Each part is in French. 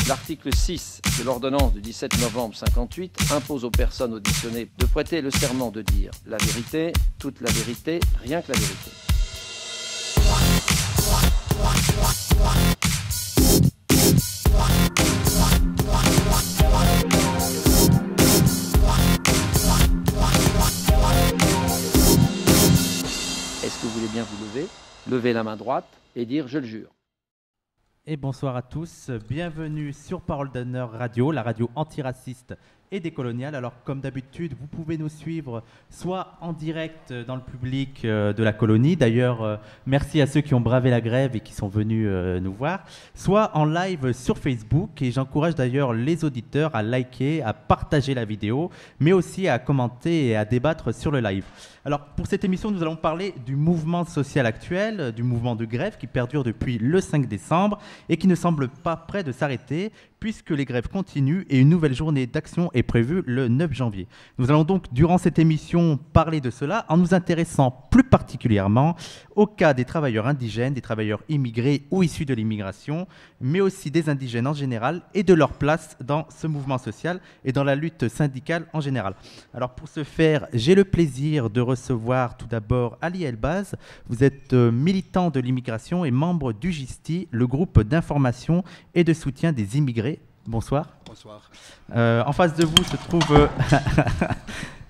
L'article 6 de l'ordonnance du 17 novembre 58 impose aux personnes auditionnées de prêter le serment de dire la vérité, toute la vérité, rien que la vérité. Est-ce que vous voulez bien vous lever, lever la main droite et dire « je le jure ». Et bonsoir à tous, bienvenue sur Parole d'Honneur Radio, la radio antiraciste et décoloniale. Alors comme d'habitude, vous pouvez nous suivre soit en direct dans le public de la colonie, d'ailleurs merci à ceux qui ont bravé la grève et qui sont venus nous voir, soit en live sur Facebook, et j'encourage d'ailleurs les auditeurs à liker, à partager la vidéo, mais aussi à commenter et à débattre sur le live. Alors pour cette émission, nous allons parler du mouvement social actuel, du mouvement de grève qui perdure depuis le 5 décembre et qui ne semble pas prêt de s'arrêter puisque les grèves continuent et une nouvelle journée d'action est prévue le 9 janvier. Nous allons donc durant cette émission parler de cela en nous intéressant plus particulièrement au cas des travailleurs indigènes, des travailleurs immigrés ou issus de l'immigration, mais aussi des indigènes en général et de leur place dans ce mouvement social et dans la lutte syndicale en général. Alors pour ce faire, j'ai le plaisir de recevoir tout d'abord Ali Elbaz. Vous êtes militant de l'immigration et membre du GISTI, le groupe d'information et de soutien des immigrés. Bonsoir. Bonsoir. En face de vous se trouve...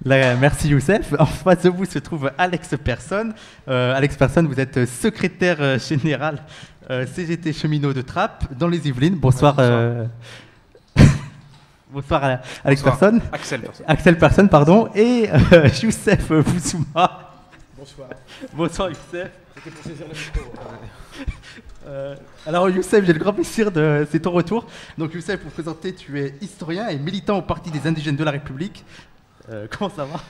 merci Youssef. En face de vous se trouve Alex Persson. Alex Persson, vous êtes secrétaire général CGT Cheminots de Trappes dans les Yvelines. Bonsoir. Bonsoir Alex Persson. Axel Persson, pardon. Et Youssef Boussouma. Bonsoir. Bonsoir Youssef. C'était pour saisir le micro. Alors Youssef, j'ai le grand plaisir c'est ton retour. Donc Youssef, pour présenter, tu es historien et militant au Parti des Indigènes de la République. Comment ça va?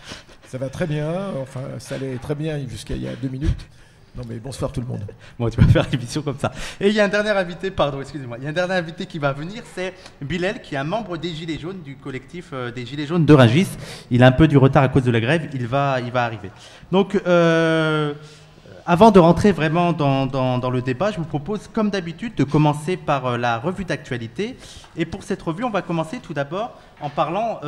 Ça va très bien, enfin ça allait très bien jusqu'à il y a 2 minutes. Non mais bonsoir tout le monde. Bon, tu vas faire l'émission comme ça. Et il y a un dernier invité, pardon, excusez-moi, il y a un dernier invité qui va venir, c'est Bilal, qui est un membre des Gilets jaunes, du collectif des Gilets jaunes de Rungis. Il a un peu du retard à cause de la grève, il va arriver. Donc, avant de rentrer vraiment dans le débat, je vous propose, comme d'habitude, de commencer par la revue d'actualité. Et pour cette revue, on va commencer tout d'abord en parlant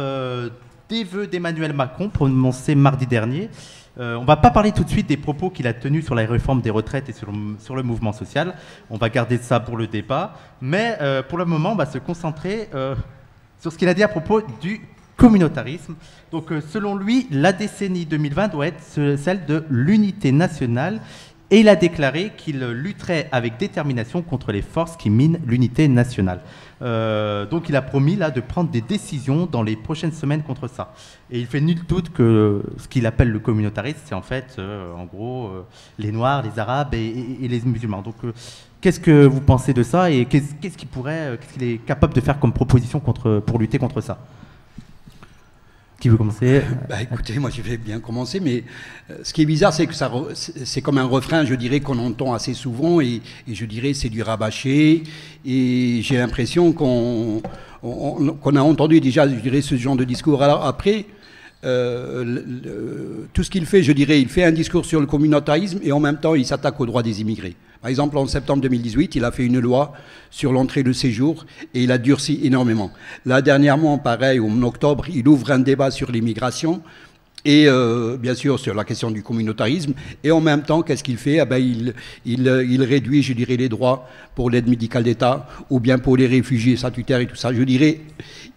des vœux d'Emmanuel Macron prononcés mardi dernier. On ne va pas parler tout de suite des propos qu'il a tenus sur la réforme des retraites et sur le mouvement social. On va garder ça pour le débat. Mais pour le moment, on va se concentrer sur ce qu'il a dit à propos du communautarisme. Donc selon lui, la décennie 2020 doit être celle de l'unité nationale. Et il a déclaré qu'il lutterait avec détermination contre les forces qui minent l'unité nationale. Donc il a promis là de prendre des décisions dans les prochaines semaines contre ça. Et il fait nul doute que ce qu'il appelle le communautarisme, c'est en fait, en gros, les Noirs, les Arabes et les musulmans. Donc qu'est-ce que vous pensez de ça et qu'est-ce qu'il est capable de faire comme proposition pour lutter contre ça? Qui veut commencer? Écoutez, moi je vais bien commencer, mais ce qui est bizarre, c'est que c'est comme un refrain, je dirais, qu'on entend assez souvent, et je dirais c'est du rabâché, et j'ai l'impression qu'on a entendu déjà, je dirais, ce genre de discours. Alors après, tout ce qu'il fait, je dirais, il fait un discours sur le communautarisme, et en même temps, il s'attaque aux droits des immigrés. Par exemple, en septembre 2018, il a fait une loi sur l'entrée et le séjour et il a durci énormément. Là, dernièrement, pareil, en octobre, il ouvre un débat sur l'immigration et bien sûr sur la question du communautarisme. Et en même temps, qu'est-ce qu'il fait? Il réduit, je dirais, les droits pour l'aide médicale d'État ou bien pour les réfugiés statutaires et tout ça. Je dirais,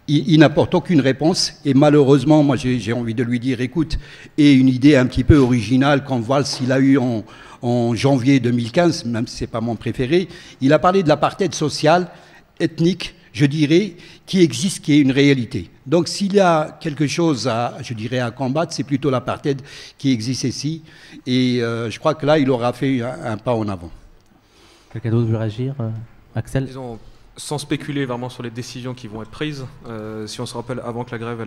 il n'apporte aucune réponse. Et malheureusement, moi, j'ai envie de lui dire, écoute, et une idée un petit peu originale qu'en Valls, il a eu en janvier 2015, même si ce n'est pas mon préféré, il a parlé de l'apartheid social, ethnique, je dirais, qui existe, qui est une réalité. Donc s'il y a quelque chose je dirais, à combattre, c'est plutôt l'apartheid qui existe ici. Et je crois que là, il aura fait un pas en avant. Quelqu'un d'autre veut réagir? Axel? Disons, sans spéculer vraiment sur les décisions qui vont être prises, si on se rappelle avant que la grève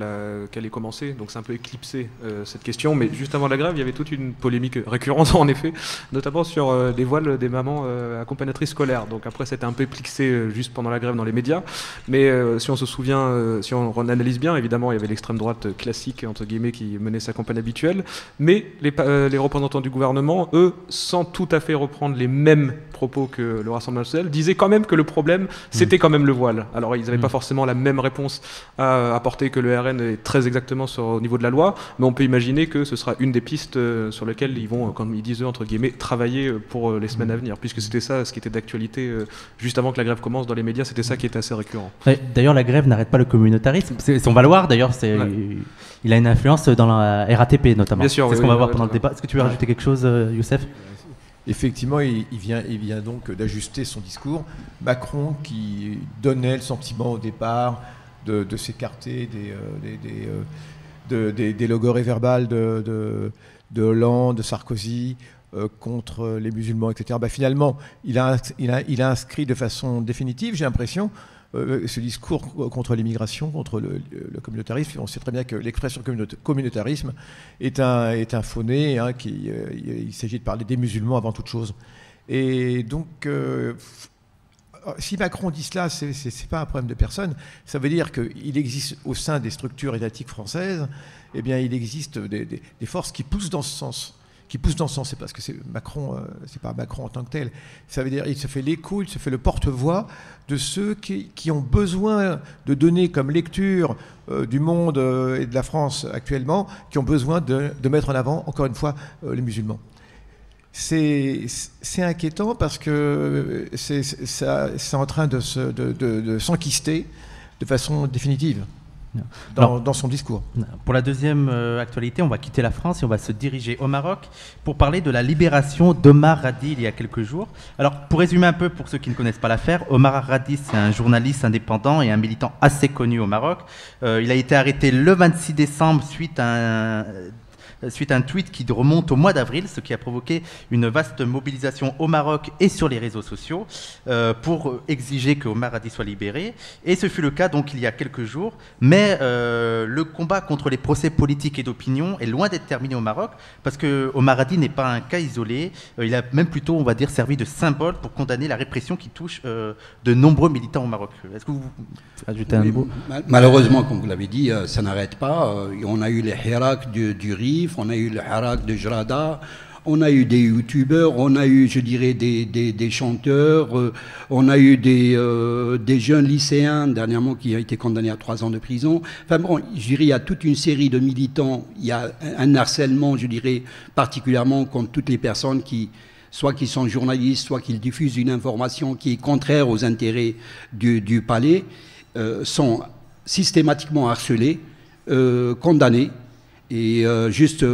qu'elle ait commencé, donc c'est un peu éclipsé cette question, mais juste avant la grève, il y avait toute une polémique récurrente en effet, notamment sur les voiles des mamans accompagnatrices scolaires. Donc après, c'était un peu éclipsé juste pendant la grève dans les médias, mais si on se souvient, si on analyse bien, évidemment, il y avait l'extrême droite classique, entre guillemets, qui menait sa campagne habituelle, mais les représentants du gouvernement, eux, sans tout à fait reprendre les mêmes propos que le Rassemblement national, disaient quand même que le problème, c'était quand même le voile. Alors ils n'avaient pas forcément la même réponse à apporter que le RN est très exactement au niveau de la loi, mais on peut imaginer que ce sera une des pistes sur lesquelles ils vont, comme ils disent eux, entre guillemets, travailler pour les semaines à venir, puisque c'était ça ce qui était d'actualité juste avant que la grève commence dans les médias, c'était ça qui était assez récurrent. D'ailleurs, la grève n'arrête pas le communautarisme. C'est son valoir, d'ailleurs, il a une influence dans la RATP notamment. Bien sûr, c'est ce qu'on va voir pendant le débat. Est-ce que tu veux rajouter quelque chose, Youssef ? Effectivement, il vient donc d'ajuster son discours. Macron, qui donnait le sentiment au départ de s'écarter des logorées verbales de Hollande, de Sarkozy, contre les musulmans, etc. Finalement, il a inscrit de façon définitive, j'ai l'impression, ce discours contre l'immigration, contre le communautarisme. On sait très bien que l'expression communautarisme est un faux-né, hein, il s'agit de parler des musulmans avant toute chose. Et donc, si Macron dit cela, c'est pas un problème de personne. Ça veut dire qu'il existe au sein des structures étatiques françaises, eh bien, il existe des forces qui poussent dans ce sens. C'est parce que Macron, c'est pas Macron en tant que tel. Ça veut dire il se fait l'écho, il se fait le porte-voix de ceux qui ont besoin de donner comme lecture du monde et de la France actuellement, qui ont besoin de mettre en avant, encore une fois, les musulmans. C'est inquiétant parce que c'est en train de s'enquister de façon définitive. Dans son discours. Pour la deuxième actualité, on va quitter la France et on va se diriger au Maroc pour parler de la libération d'Omar Radi il y a quelques jours. Alors, pour résumer un peu, pour ceux qui ne connaissent pas l'affaire, Omar Radi, c'est un journaliste indépendant et un militant assez connu au Maroc. Il a été arrêté le 26 décembre suite à un tweet qui remonte au mois d'avril, ce qui a provoqué une vaste mobilisation au Maroc et sur les réseaux sociaux pour exiger que Omar Radi soit libéré. Et ce fut le cas donc il y a quelques jours. Mais le combat contre les procès politiques et d'opinion est loin d'être terminé au Maroc, parce que Omar Radi n'est pas un cas isolé. Il a même plutôt, on va dire, servi de symbole pour condamner la répression qui touche de nombreux militants au Maroc. Est-ce que vous ajoutez un mot ? Malheureusement, comme vous l'avez dit, ça n'arrête pas. On a eu les Hirak du RIF, on a eu le Harak de Jrada, on a eu des youtubeurs, on a eu, je dirais, des chanteurs, on a eu des jeunes lycéens dernièrement qui ont été condamnés à 3 ans de prison. Enfin bon, je dirais, il y a toute une série de militants, il y a un harcèlement, je dirais, particulièrement contre toutes les personnes qui sont journalistes, soit qui diffusent une information qui est contraire aux intérêts du palais, sont systématiquement harcelés, condamnés. Et juste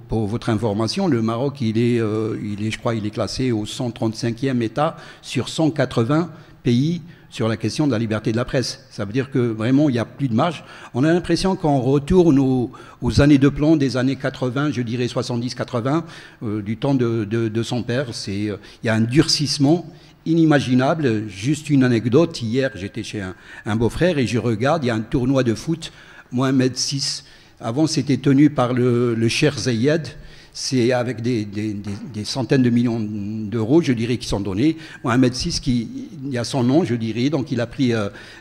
pour votre information, le Maroc, je crois, il est classé au 135e État sur 180 pays sur la question de la liberté de la presse. Ça veut dire que vraiment, il n'y a plus de marge. On a l'impression qu'on retourne aux années de plomb des années 80, je dirais 70-80, du temps de son père. Il y a un durcissement inimaginable. Juste une anecdote, hier, j'étais chez un beau-frère et je regarde, il y a un tournoi de foot, moi 1m6. Avant, c'était tenu par le Cheikh Zayed. C'est avec des centaines de millions d'euros, je dirais, qui sont donnés. 1m6, il y a son nom, je dirais. Donc, il a pris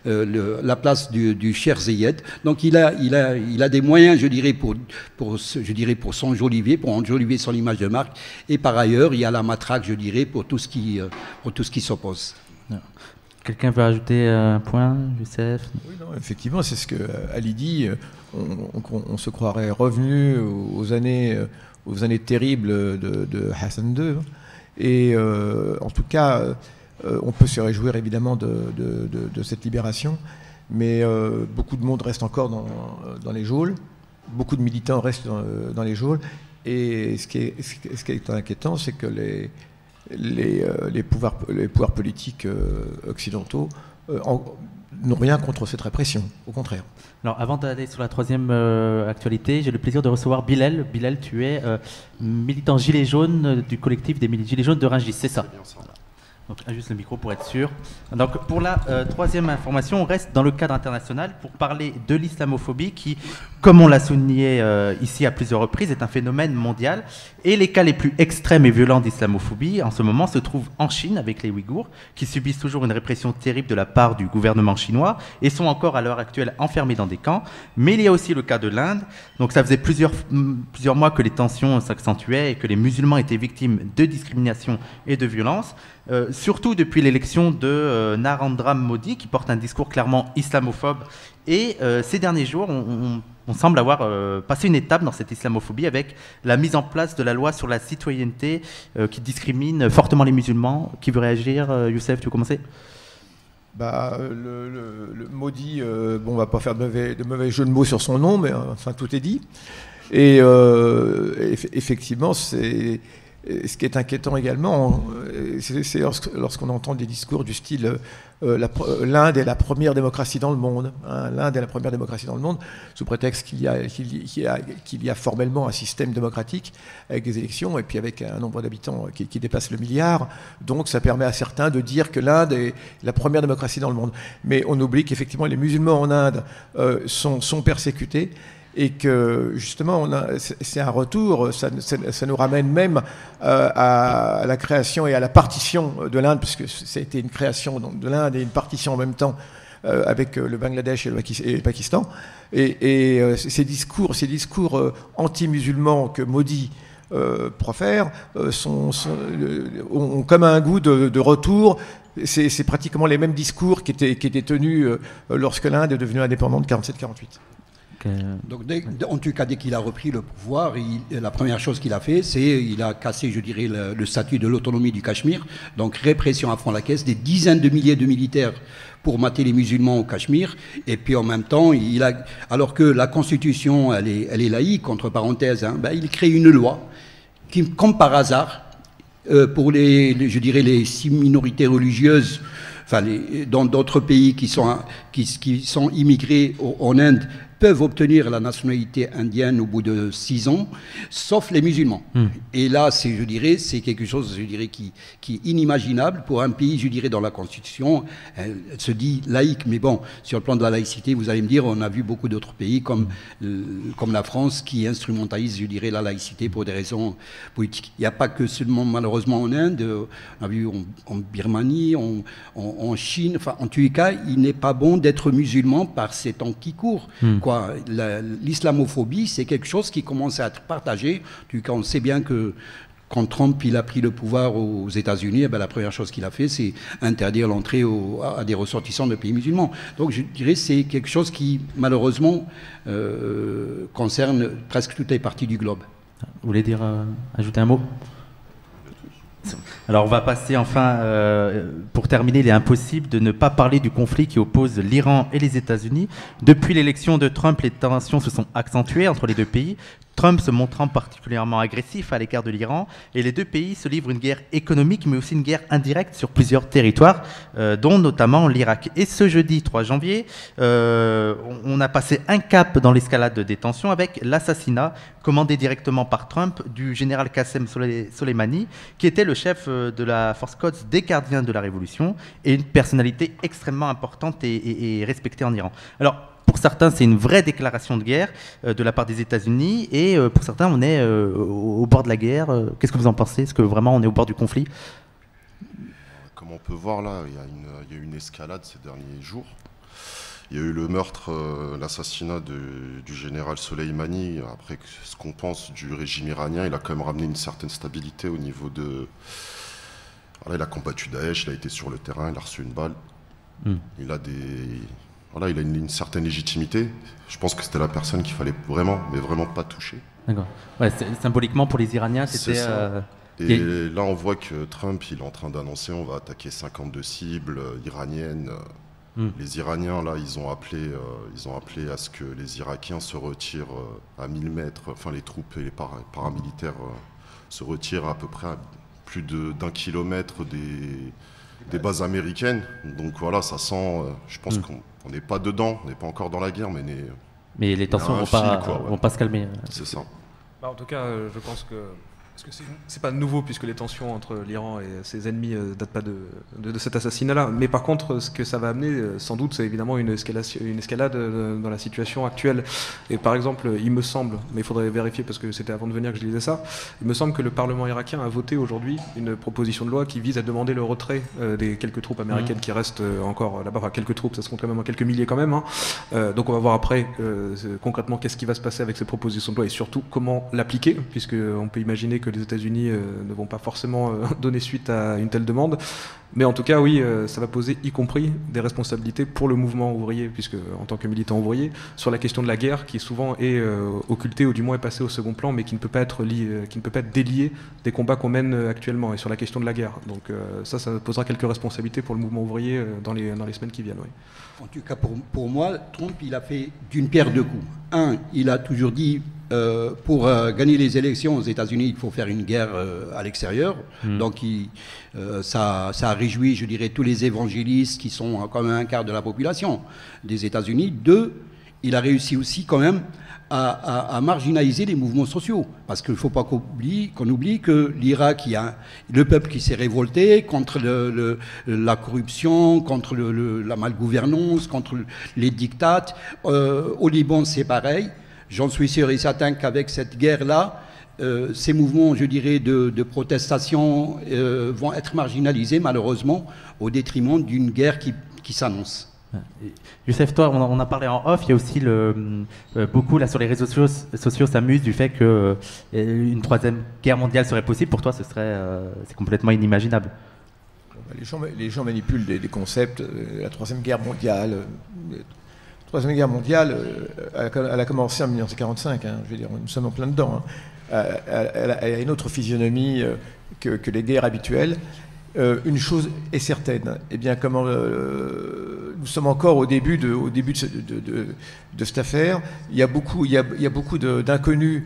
la place du Cheikh Zayed. Donc, il a des moyens, je dirais, pour s'enjoliver, pour enjoliver son image de marque. Et par ailleurs, il y a la matraque, je dirais, pour tout ce qui s'oppose. Quelqu'un veut ajouter un point, Youssef ? Oui, non, effectivement, c'est ce que Ali dit. On se croirait revenu aux années terribles de Hassan II. Et en tout cas, on peut se réjouir évidemment de cette libération. Mais beaucoup de monde reste encore dans les geôles. Beaucoup de militants restent dans les geôles. Et ce qui est inquiétant, c'est que les pouvoirs politiques occidentaux n'ont rien contre cette répression, au contraire. Alors, avant d'aller sur la troisième actualité, j'ai le plaisir de recevoir Bilal. Bilal, tu es militant gilet jaune du collectif des gilets jaunes de Rungis, c'est ça ? Donc, ajuste le micro pour être sûr. Donc, pour la troisième information, on reste dans le cadre international pour parler de l'islamophobie qui, comme on l'a souligné ici à plusieurs reprises, est un phénomène mondial. Et les cas les plus extrêmes et violents d'islamophobie, en ce moment, se trouvent en Chine avec les Ouïghours, qui subissent toujours une répression terrible de la part du gouvernement chinois et sont encore à l'heure actuelle enfermés dans des camps. Mais il y a aussi le cas de l'Inde. Donc, ça faisait plusieurs mois que les tensions s'accentuaient et que les musulmans étaient victimes de discrimination et de violence. surtout depuis l'élection de Narendra Modi, qui porte un discours clairement islamophobe. Et ces derniers jours, on semble avoir passé une étape dans cette islamophobie avec la mise en place de la loi sur la citoyenneté qui discrimine fortement les musulmans. Qui veut réagir? Youssef, tu veux commencer? Le Modi, on va pas faire de mauvais jeu de mots sur son nom, mais enfin tout est dit. Et effectivement, ce qui est inquiétant également, c'est lorsqu'on entend des discours du style l'Inde est la première démocratie dans le monde, hein, l'Inde est la première démocratie dans le monde, sous prétexte qu'il y a formellement un système démocratique avec des élections et puis avec un nombre d'habitants qui dépasse le milliard. Donc ça permet à certains de dire que l'Inde est la première démocratie dans le monde. Mais on oublie qu'effectivement les musulmans en Inde sont persécutés. Et que justement, c'est un retour, ça nous ramène même à la création et à la partition de l'Inde, puisque ça a été une création donc, de l'Inde et une partition en même temps avec le Bangladesh et le Pakistan. Et ces discours anti-musulmans que Modi profère ont comme un goût de retour. C'est pratiquement les mêmes discours qui étaient tenus lorsque l'Inde est devenue indépendante 47-48. Donc, en tout cas, dès qu'il a repris le pouvoir, la première chose qu'il a fait, c'est il a cassé, je dirais, le statut de l'autonomie du Cachemire. Donc, répression à fond la caisse, des dizaines de milliers de militaires pour mater les musulmans au Cachemire. Et puis, en même temps, alors que la Constitution, elle est laïque, entre parenthèses, hein, il crée une loi qui, comme par hasard, pour je dirais, les 6 minorités religieuses, dans d'autres pays qui sont immigrés en Inde, peuvent obtenir la nationalité indienne au bout de 6 ans, sauf les musulmans. Et là, je dirais, c'est quelque chose, je dirais, qui est inimaginable pour un pays, je dirais, dans la Constitution. Elle se dit laïque, mais bon, sur le plan de la laïcité, vous allez me dire, on a vu beaucoup d'autres pays comme la France qui instrumentalise, je dirais, la laïcité pour des raisons politiques. Il n'y a pas que seulement, malheureusement, en Inde, on a vu en Birmanie, en Chine, enfin, en tous les cas, il n'est pas bon d'être musulman par ces temps qui courent. L'islamophobie, c'est quelque chose qui commence à être partagé. On sait bien que quand Trump il a pris le pouvoir aux États-Unis, la première chose qu'il a fait, c'est interdire l'entrée à des ressortissants de pays musulmans. Donc je dirais que c'est quelque chose qui, malheureusement, concerne presque toutes les parties du globe. Vous voulez ajouter un mot ? Alors on va passer enfin, pour terminer, il est impossible de ne pas parler du conflit qui oppose l'Iran et les États-Unis. Depuis l'élection de Trump, les tensions se sont accentuées entre les deux pays. Trump se montrant particulièrement agressif à l'égard de l'Iran, et les deux pays se livrent une guerre économique, mais aussi une guerre indirecte sur plusieurs territoires, dont notamment l'Irak. Et ce jeudi 3 janvier, on a passé un cap dans l'escalade des tensions avec l'assassinat, commandé directement par Trump, du général Qassem Soleimani, qui était le chef de la force Quds des gardiens de la Révolution, et une personnalité extrêmement importante et respectée en Iran. Alors, pour certains, c'est une vraie déclaration de guerre de la part des États-Unis, et pour certains, on est au bord de la guerre. Qu'est-ce que vous en pensez? Est-ce que vraiment on est au bord du conflit? Comme on peut voir là, il y a eu une escalade ces derniers jours. Il y a eu le meurtre, l'assassinat du général Soleimani. Après ce qu'on pense du régime iranien, il a quand même ramené une certaine stabilité au niveau de... Voilà, il a combattu Daesh, il a été sur le terrain, il a reçu une balle. Il a il a une certaine légitimité. Je pense que c'était la personne qu'il fallait vraiment, mais vraiment pas toucher. D'accord. Ouais, symboliquement, pour les Iraniens, c'était... Et là, on voit que Trump, il est en train d'annoncer on va attaquer 52 cibles iraniennes. Les Iraniens, là, ils ont appelé à ce que les Irakiens se retirent à 1000 mètres, enfin les troupes et les paramilitaires se retirent à peu près à plus d'1 kilomètre des bases américaines. Donc voilà, ça sent, je pense qu'on n'est pas dedans, on n'est pas encore dans la guerre, mais les tensions vont pas se calmer. C'est ça. En tout cas, je pense que... Parce que c'est pas nouveau, puisque les tensions entre l'Iran et ses ennemis datent pas de cet assassinat-là. Mais par contre, ce que ça va amener, sans doute, c'est évidemment une escalade dans la situation actuelle. Et par exemple, il me semble, mais il faudrait vérifier parce que c'était avant de venir que je lisais ça, il me semble que le Parlement irakien a voté aujourd'hui une proposition de loi qui vise à demander le retrait des quelques troupes américaines qui restent encore là-bas. Enfin, quelques troupes, ça se compte quand même en quelques milliers quand même. Donc on va voir après concrètement qu'est-ce qui va se passer avec ces propositions de loi et surtout comment l'appliquer, puisqu'on peut imaginer que les États-Unis ne vont pas forcément donner suite à une telle demande. Mais en tout cas, oui, ça va poser y compris des responsabilités pour le mouvement ouvrier, puisque en tant que militant ouvrier, sur la question de la guerre, qui souvent est occultée ou du moins est passée au second plan, mais qui ne peut pas être déliée des combats qu'on mène actuellement, et sur la question de la guerre. Donc ça posera quelques responsabilités pour le mouvement ouvrier dans les semaines qui viennent. Oui. En tout cas, pour moi, Trump, il a fait d'une pierre deux coups. Un, il a toujours dit pour gagner les élections aux États-Unis, il faut faire une guerre à l'extérieur. Donc ça a réjoui, je dirais, tous les évangélistes qui sont quand même un quart de la population des États-Unis. Deux, il a réussi aussi quand même à marginaliser les mouvements sociaux. Parce qu'il ne faut pas qu'on oublie que l'Irak, il y a le peuple qui s'est révolté contre la corruption, contre la malgouvernance, contre les dictats. Au Liban, c'est pareil. J'en suis sûr et certain qu'avec cette guerre-là, ces mouvements, je dirais, de protestation vont être marginalisés, malheureusement, au détriment d'une guerre qui s'annonce. Youssef, toi, on a parlé en off, il y a aussi beaucoup là sur les réseaux sociaux s'amusent du fait qu'une troisième guerre mondiale serait possible. Pour toi, c'est complètement inimaginable. Les gens manipulent des concepts. La troisième guerre mondiale. La troisième guerre mondiale, elle a commencé en 1945. Je veux dire, nous sommes en plein dedans. Elle a une autre physionomie que les guerres habituelles. Une chose est certaine, eh bien, nous sommes encore au début de cette affaire. Il y a beaucoup d'inconnus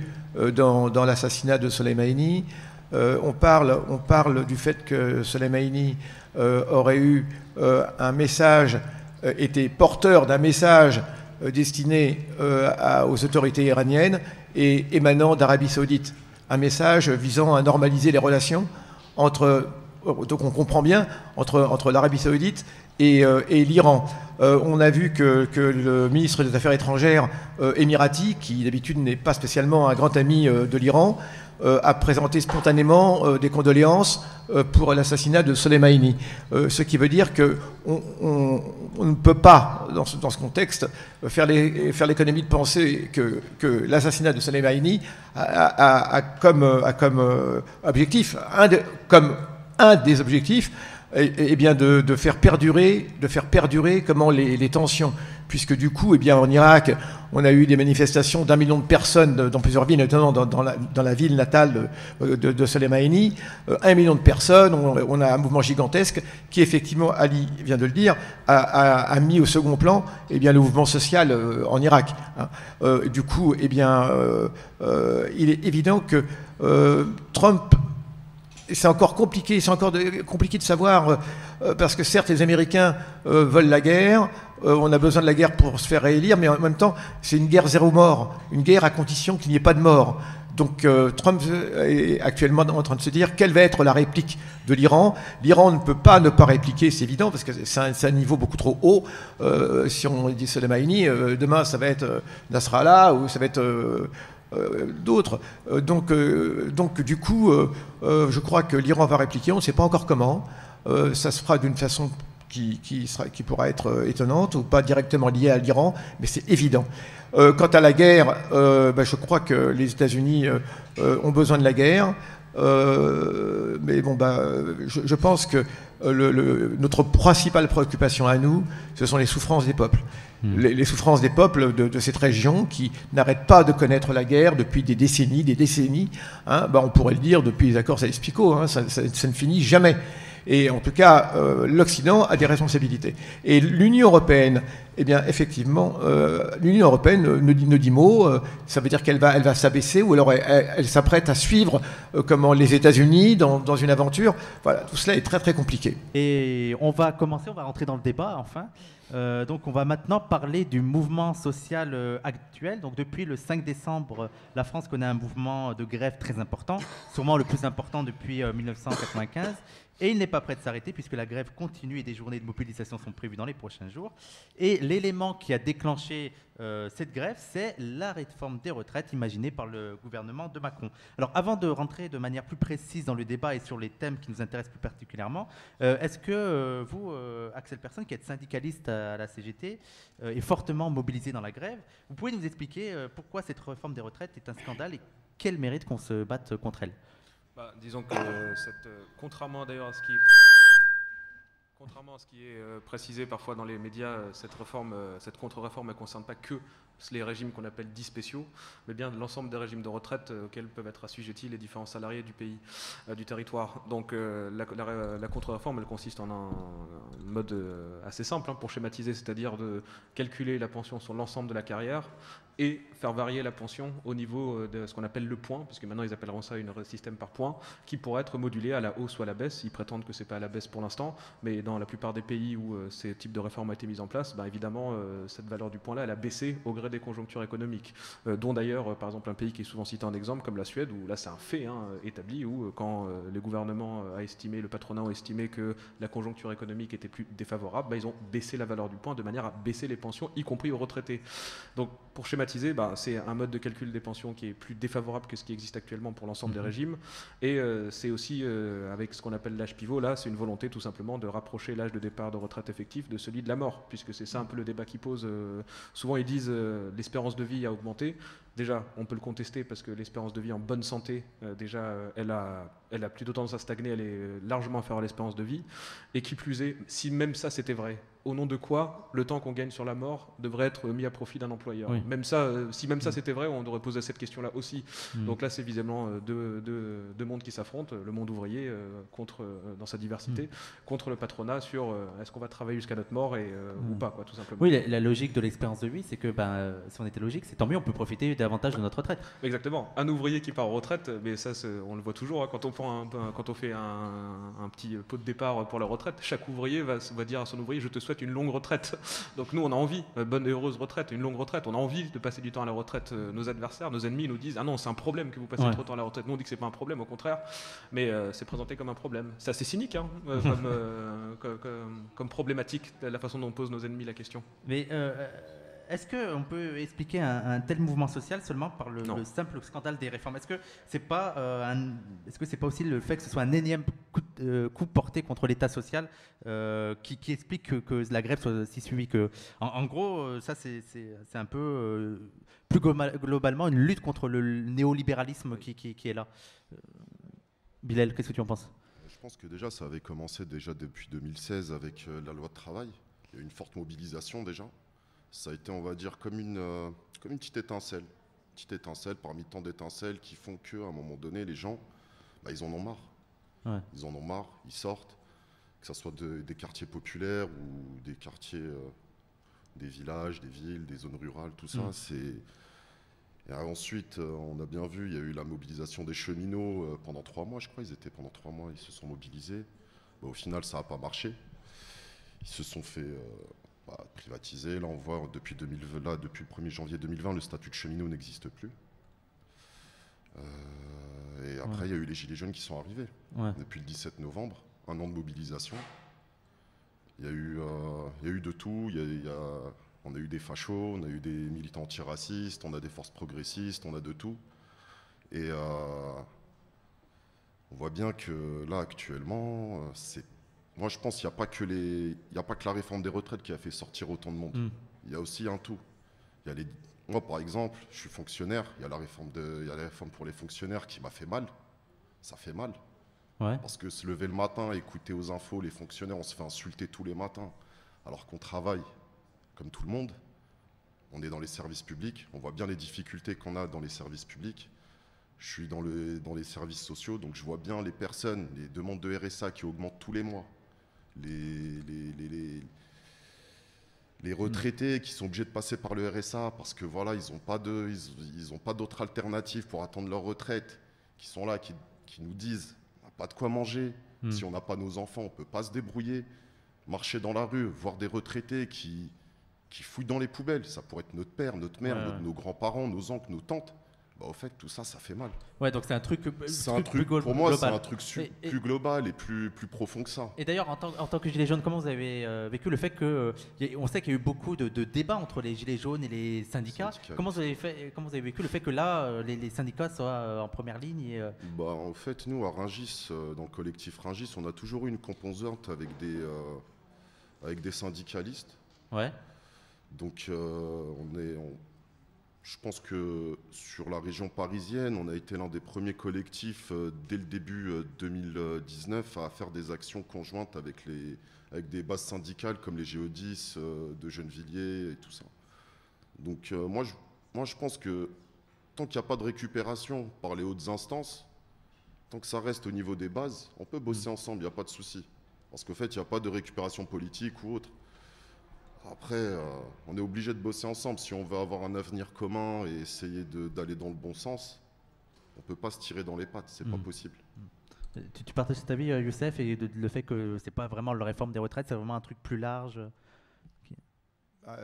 dans l'assassinat de Soleimani. On parle du fait que Soleimani aurait eu un message, était porteur d'un message destiné aux autorités iraniennes et émanant d'Arabie Saoudite. Un message visant à normaliser les relations entre... Donc on comprend bien entre l'Arabie Saoudite et l'Iran. On a vu que le ministre des Affaires étrangères émirati, qui d'habitude n'est pas spécialement un grand ami de l'Iran, a présenté spontanément des condoléances pour l'assassinat de Soleimani. Ce qui veut dire qu'on ne peut pas, dans ce contexte, faire l'économie de penser que l'assassinat de Soleimani a comme objectif, un des objectifs est bien de faire perdurer comment les tensions, puisque du coup, en Irak, on a eu des manifestations d'1 million de personnes dans plusieurs villes, notamment dans la ville natale de Soleimani. 1 million de personnes, on a un mouvement gigantesque qui, effectivement, Ali vient de le dire, a mis au second plan le mouvement social en Irak. Du coup, il est évident que Trump... C'est encore compliqué de savoir, parce que certes, les Américains veulent la guerre, on a besoin de la guerre pour se faire réélire, mais en même temps, c'est une guerre zéro mort, une guerre à condition qu'il n'y ait pas de mort. Donc Trump est actuellement en train de se dire quelle va être la réplique de l'Iran. L'Iran ne peut pas ne pas répliquer, c'est évident, parce que c'est un niveau beaucoup trop haut. Si on dit Soleimani, demain ça va être Nasrallah, ou ça va être... d'autres. Donc du coup, je crois que l'Iran va répliquer, on ne sait pas encore comment. Ça se fera d'une façon qui pourra être étonnante ou pas directement liée à l'Iran, mais c'est évident. Quant à la guerre, je crois que les États-Unis ont besoin de la guerre. Mais bon, je pense que notre principale préoccupation à nous, ce sont les souffrances des peuples. Les souffrances des peuples de cette région qui n'arrêtent pas de connaître la guerre depuis des décennies. On pourrait le dire depuis les accords Sykes-Picot, ça ne finit jamais. Et en tout cas, l'Occident a des responsabilités. Et l'Union européenne, effectivement, l'Union européenne ne dit mot. Ça veut dire qu'elle va s'abaisser, ou alors elle s'apprête à suivre comment les États-Unis dans une aventure. Voilà, tout cela est très très compliqué. Et on va rentrer dans le débat enfin. Donc on va maintenant parler du mouvement social actuel. Donc depuis le 5 décembre, la France connaît un mouvement de grève très important, sûrement le plus important depuis 1995. Et il n'est pas prêt de s'arrêter puisque la grève continue et des journées de mobilisation sont prévues dans les prochains jours. Et l'élément qui a déclenché cette grève, c'est la réforme des retraites imaginée par le gouvernement de Macron. Alors avant de rentrer de manière plus précise dans le débat et sur les thèmes qui nous intéressent plus particulièrement, est-ce que vous, Axel Persson, qui êtes syndicaliste à la CGT, est fortement mobilisé dans la grève, vous pouvez nous expliquer pourquoi cette réforme des retraites est un scandale et quel mérite qu'on se batte contre elle ? Disons que contrairement d'ailleurs à ce qui est précisé parfois dans les médias, cette contre-réforme ne concerne pas que les régimes qu'on appelle dits spéciaux, mais bien l'ensemble des régimes de retraite auxquels peuvent être assujettis les différents salariés du pays, du territoire. Donc la contre-réforme, elle consiste en un mode assez simple pour schématiser, c'est-à-dire de calculer la pension sur l'ensemble de la carrière et faire varier la pension au niveau de ce qu'on appelle le point, parce que maintenant ils appelleront ça un système par points, qui pourrait être modulé à la hausse ou à la baisse. Ils prétendent que c'est pas à la baisse pour l'instant, mais dans la plupart des pays où ces types de réformes ont été mises en place, évidemment cette valeur du point-là, elle a baissé au gré des conjonctures économiques, dont d'ailleurs par exemple un pays qui est souvent cité en exemple comme la Suède, où là c'est un fait établi, où quand le gouvernement a estimé, le patronat a estimé que la conjoncture économique était plus défavorable, ils ont baissé la valeur du point de manière à baisser les pensions, y compris aux retraités. Donc pour schématiser, c'est un mode de calcul des pensions qui est plus défavorable que ce qui existe actuellement pour l'ensemble des régimes, et c'est aussi avec ce qu'on appelle l'âge pivot, là c'est une volonté tout simplement de rapprocher l'âge de départ de retraite effectif de celui de la mort, puisque c'est ça un peu le débat qu'ils posent. Souvent ils disent l'espérance de vie a augmenté. Déjà, on peut le contester parce que l'espérance de vie en bonne santé, elle a plutôt tendance à stagner, elle est largement inférieure à l'espérance de vie. Et qui plus est, si même ça c'était vrai, au nom de quoi le temps qu'on gagne sur la mort devrait être mis à profit d'un employeur? Oui. Même ça, si même ça c'était vrai, on devrait poser cette question-là aussi. Donc là, c'est visiblement deux mondes qui s'affrontent, le monde ouvrier dans sa diversité, contre le patronat sur est-ce qu'on va travailler jusqu'à notre mort ou pas, tout simplement. Oui, la logique de l'expérience de vie, c'est que si on était logique, c'est tant mieux, on peut profiter davantage de notre retraite. Exactement. Un ouvrier qui part en retraite, mais ça, on le voit toujours, quand on fait un petit pot de départ pour la retraite, chaque ouvrier va dire à son ouvrier, je te souhaite une longue retraite. Donc nous, on a envie, bonne et heureuse retraite, une longue retraite, on a envie de passer du temps à la retraite. Nos adversaires, nos ennemis nous disent, ah non, c'est un problème que vous passiez trop de temps à la retraite. Nous, on dit que c'est pas un problème, au contraire, mais c'est présenté comme un problème. C'est assez cynique comme problématique, la façon dont posent nos ennemis la question. Mais est-ce qu'on peut expliquer un tel mouvement social seulement par le simple scandale des réformes? Est-ce que c'est pas aussi le fait que ce soit un énième coup porté contre l'État social qui explique que la grève soit si suivie que, en gros, ça c'est un peu plus globalement une lutte contre le néolibéralisme qui est là. Bilal, qu'est-ce que tu en penses? Je pense que déjà ça avait commencé déjà depuis 2016 avec la loi de travail. Il y a eu une forte mobilisation déjà. Ça a été, on va dire, comme une petite étincelle. Petite étincelle parmi tant d'étincelles qui font qu'à un moment donné, les gens, ils en ont marre. Ouais. Ils en ont marre, ils sortent, que ce soit des quartiers populaires ou des quartiers, des villages, des villes, des zones rurales, tout ça. Et ensuite, on a bien vu, il y a eu la mobilisation des cheminots pendant 3 mois, je crois. Pendant 3 mois, ils se sont mobilisés. Au final, ça n'a pas marché. Ils se sont fait privatiser. Là, on voit depuis le 1er janvier 2020, le statut de cheminot n'existe plus. Et après, il y a eu les Gilets jaunes qui sont arrivés. Ouais. Depuis le 17 novembre, 1 an de mobilisation. Il y a eu de tout. On a eu des fachos, on a eu des militants antiracistes, on a des forces progressistes, on a de tout. Et on voit bien que là, actuellement, moi, je pense qu'il n'y a pas que la réforme des retraites qui a fait sortir autant de monde. Il y a aussi un tout. Moi, par exemple, je suis fonctionnaire. Il y a la réforme pour les fonctionnaires qui m'a fait mal. Ça fait mal. Ouais. Parce que se lever le matin, écouter aux infos, les fonctionnaires, on se fait insulter tous les matins. Alors qu'on travaille comme tout le monde. On est dans les services publics. On voit bien les difficultés qu'on a dans les services publics. Je suis dans les services sociaux, donc je vois bien les personnes, les demandes de RSA qui augmentent tous les mois. Les retraités qui sont obligés de passer par le RSA parce que voilà, ils n'ont pas d'autre alternative pour attendre leur retraite, qui sont là, qui nous disent on n'a pas de quoi manger, si on n'a pas nos enfants, on ne peut pas se débrouiller, marcher dans la rue, voir des retraités qui fouillent dans les poubelles, ça pourrait être notre père, notre mère, nos grands-parents, nos oncles, nos tantes. Au fait, tout ça, ça fait mal. Ouais, donc c'est un truc pour moi, c'est un truc plus global et plus profond que ça. Et d'ailleurs, en tant que Gilets jaunes, comment vous avez vécu le fait que... on sait qu'il y a eu beaucoup de débats entre les Gilets jaunes et les syndicats. Comment vous avez vécu le fait que là, les syndicats soient en première ligne En fait, nous, à Rungis, dans le collectif Rungis, on a toujours eu une composante avec des syndicalistes. Ouais. Donc, Je pense que sur la région parisienne, on a été l'un des premiers collectifs dès le début 2019 à faire des actions conjointes avec des bases syndicales comme les Géodis de Gennevilliers et tout ça. Donc moi, je pense que tant qu'il n'y a pas de récupération par les hautes instances, tant que ça reste au niveau des bases, on peut bosser ensemble, il n'y a pas de souci. Parce qu'en fait, il n'y a pas de récupération politique ou autre. Après, on est obligé de bosser ensemble. Si on veut avoir un avenir commun et essayer d'aller dans le bon sens, on ne peut pas se tirer dans les pattes, c'est pas possible. Tu partages cet avis, Youssef, et le fait que c'est pas vraiment la réforme des retraites, c'est vraiment un truc plus large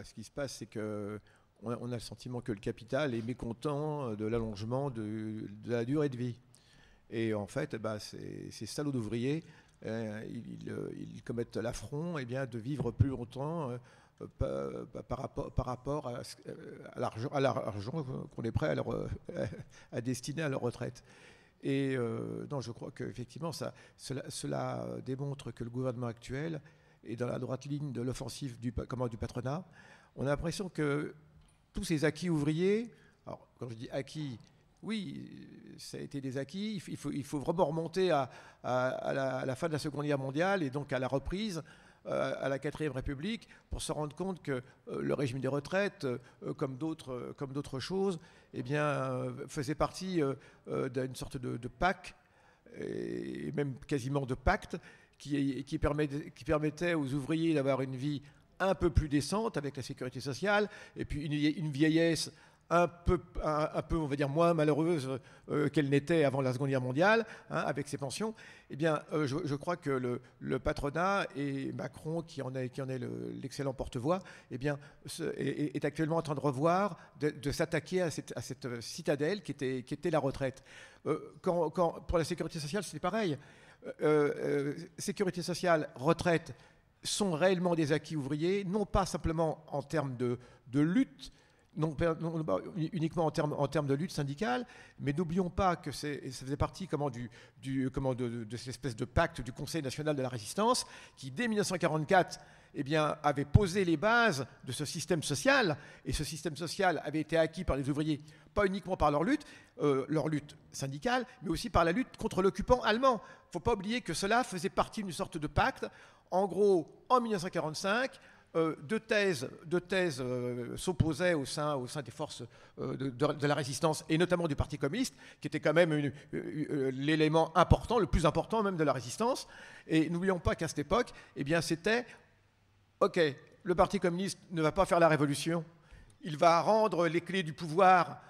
Ce qui se passe, c'est que on a le sentiment que le capital est mécontent de l'allongement de la durée de vie. Et en fait, ces salauds d'ouvriers, ils commettent l'affront de vivre plus longtemps par rapport à l'argent qu'on est prêt à destiner à leur retraite. Et non, je crois qu'effectivement, cela démontre que le gouvernement actuel est dans la droite ligne de l'offensive du patronat. On a l'impression que tous ces acquis ouvriers, alors quand je dis acquis, oui, ça a été des acquis. Il faut vraiment remonter à la fin de la Seconde Guerre mondiale et donc à la reprise, à la 4e République, pour se rendre compte que le régime des retraites, comme d'autres choses, faisait partie d'une sorte de PAC, et même quasiment de pacte, qui permettait aux ouvriers d'avoir une vie un peu plus décente avec la sécurité sociale, et puis une vieillesse un peu, on va dire, moins malheureuse qu'elle n'était avant la Seconde Guerre mondiale, avec ses pensions. Je crois que le patronat et Macron, qui en est l'excellent porte-voix, est actuellement en train de revoir, de s'attaquer à cette citadelle qui était la retraite. Pour la sécurité sociale, c'est pareil. Sécurité sociale, retraite sont réellement des acquis ouvriers, non pas simplement en termes de lutte, non uniquement en termes de lutte syndicale, mais n'oublions pas que ça faisait partie de cette espèce de pacte du Conseil national de la résistance qui, dès 1944, avait posé les bases de ce système social, et ce système social avait été acquis par les ouvriers, pas uniquement par leur lutte syndicale, mais aussi par la lutte contre l'occupant allemand. Il ne faut pas oublier que cela faisait partie d'une sorte de pacte. En gros, en 1945, deux thèses s'opposaient au sein des forces de la résistance, et notamment du Parti communiste, qui était quand même l'élément important, le plus important même de la résistance. Et n'oublions pas qu'à cette époque, c'était OK, le Parti communiste ne va pas faire la révolution, il va rendre les clés du pouvoir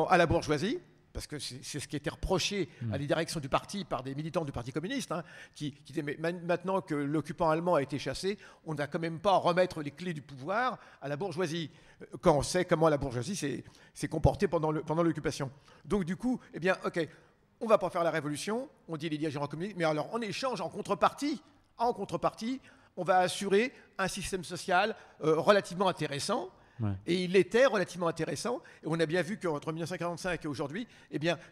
à la bourgeoisie, parce que c'est ce qui était reproché à la direction du parti par des militants du Parti communiste, qui disaient, mais maintenant que l'occupant allemand a été chassé, on n'a quand même pas à remettre les clés du pouvoir à la bourgeoisie, quand on sait comment la bourgeoisie s'est comportée pendant l'occupation. Donc du coup, OK, on ne va pas faire la révolution, on dit les dirigeants communistes, mais alors en échange, en contrepartie, on va assurer un système social relativement intéressant. Ouais. Et il était relativement intéressant. Et on a bien vu qu'entre 1945 et aujourd'hui,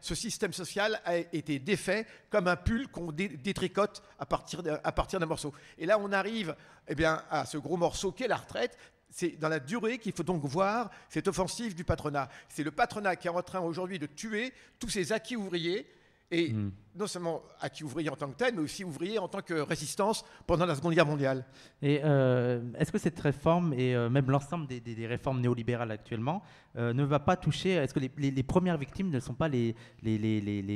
ce système social a été défait comme un pull qu'on détricote à partir d'un morceau. Et là, on arrive à ce gros morceau qu'est la retraite. C'est dans la durée qu'il faut donc voir cette offensive du patronat. C'est le patronat qui est en train aujourd'hui de tuer tous ces acquis ouvriers. Et non seulement acquis ouvriers en tant que tel, mais aussi ouvriers en tant que résistance pendant la Seconde Guerre mondiale. Et est-ce que cette réforme, et même l'ensemble des réformes néolibérales actuellement, ne va pas toucher... Est-ce que les premières victimes ne sont pas les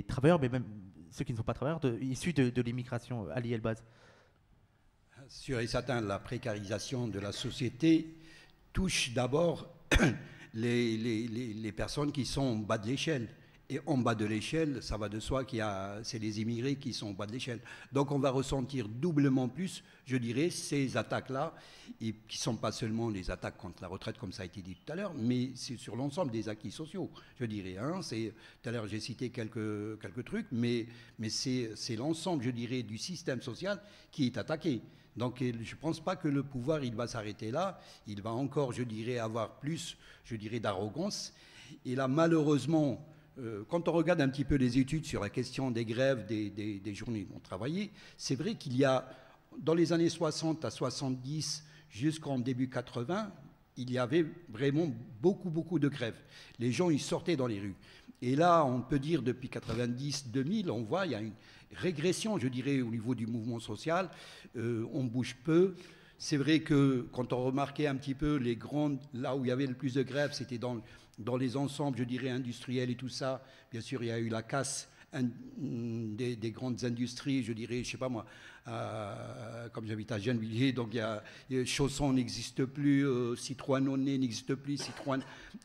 travailleurs, mais même ceux qui ne sont pas travailleurs, issus de l'immigration? Ali Elbaz. Sûr et certain, la précarisation de la société touche d'abord les personnes qui sont en bas de l'échelle. Et en bas de l'échelle, ça va de soi c'est les immigrés qui sont en bas de l'échelle. Donc on va ressentir doublement plus, je dirais, ces attaques-là, et qui ne sont pas seulement les attaques contre la retraite, comme ça a été dit tout à l'heure, mais c'est sur l'ensemble des acquis sociaux, je dirais. Tout à l'heure, j'ai cité quelques trucs, mais c'est l'ensemble, je dirais, du système social qui est attaqué. Donc je ne pense pas que le pouvoir, il va s'arrêter là. Il va encore, je dirais, avoir plus, je dirais, d'arrogance. Et là, malheureusement... quand on regarde un petit peu les études sur la question des grèves des journées non travaillées, c'est vrai qu'il y a, dans les années 60 à 70 jusqu'en début 80, il y avait vraiment beaucoup de grèves. Les gens, ils sortaient dans les rues. Et là, on peut dire depuis 90-2000, on voit, il y a une régression, je dirais, au niveau du mouvement social. On bouge peu. C'est vrai que quand on remarquait un petit peu les grandes, là où il y avait le plus de grèves, c'était dans les ensembles, je dirais, industriels et tout ça. Bien sûr, il y a eu la casse des grandes industries, je dirais, je sais pas moi, comme j'habite à Gennevilliers, donc il y a Chausson n'existe plus, Citroën Aunay n'existe plus, Citroën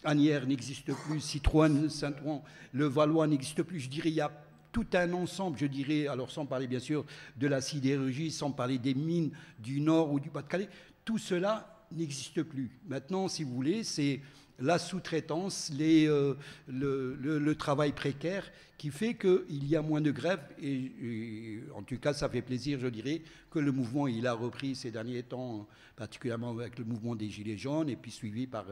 Asnières n'existe plus, Citroën Saint-Ouen, le Valois n'existe plus. Je dirais, il y a tout un ensemble, je dirais, alors sans parler bien sûr de la sidérurgie, sans parler des mines du Nord ou du Pas-de-Calais, tout cela n'existe plus. Maintenant, si vous voulez, c'est la sous-traitance, le travail précaire qui fait qu'il y a moins de grèves et en tout cas ça fait plaisir, je dirais, que le mouvement il a repris ces derniers temps, particulièrement avec le mouvement des Gilets jaunes et puis suivi par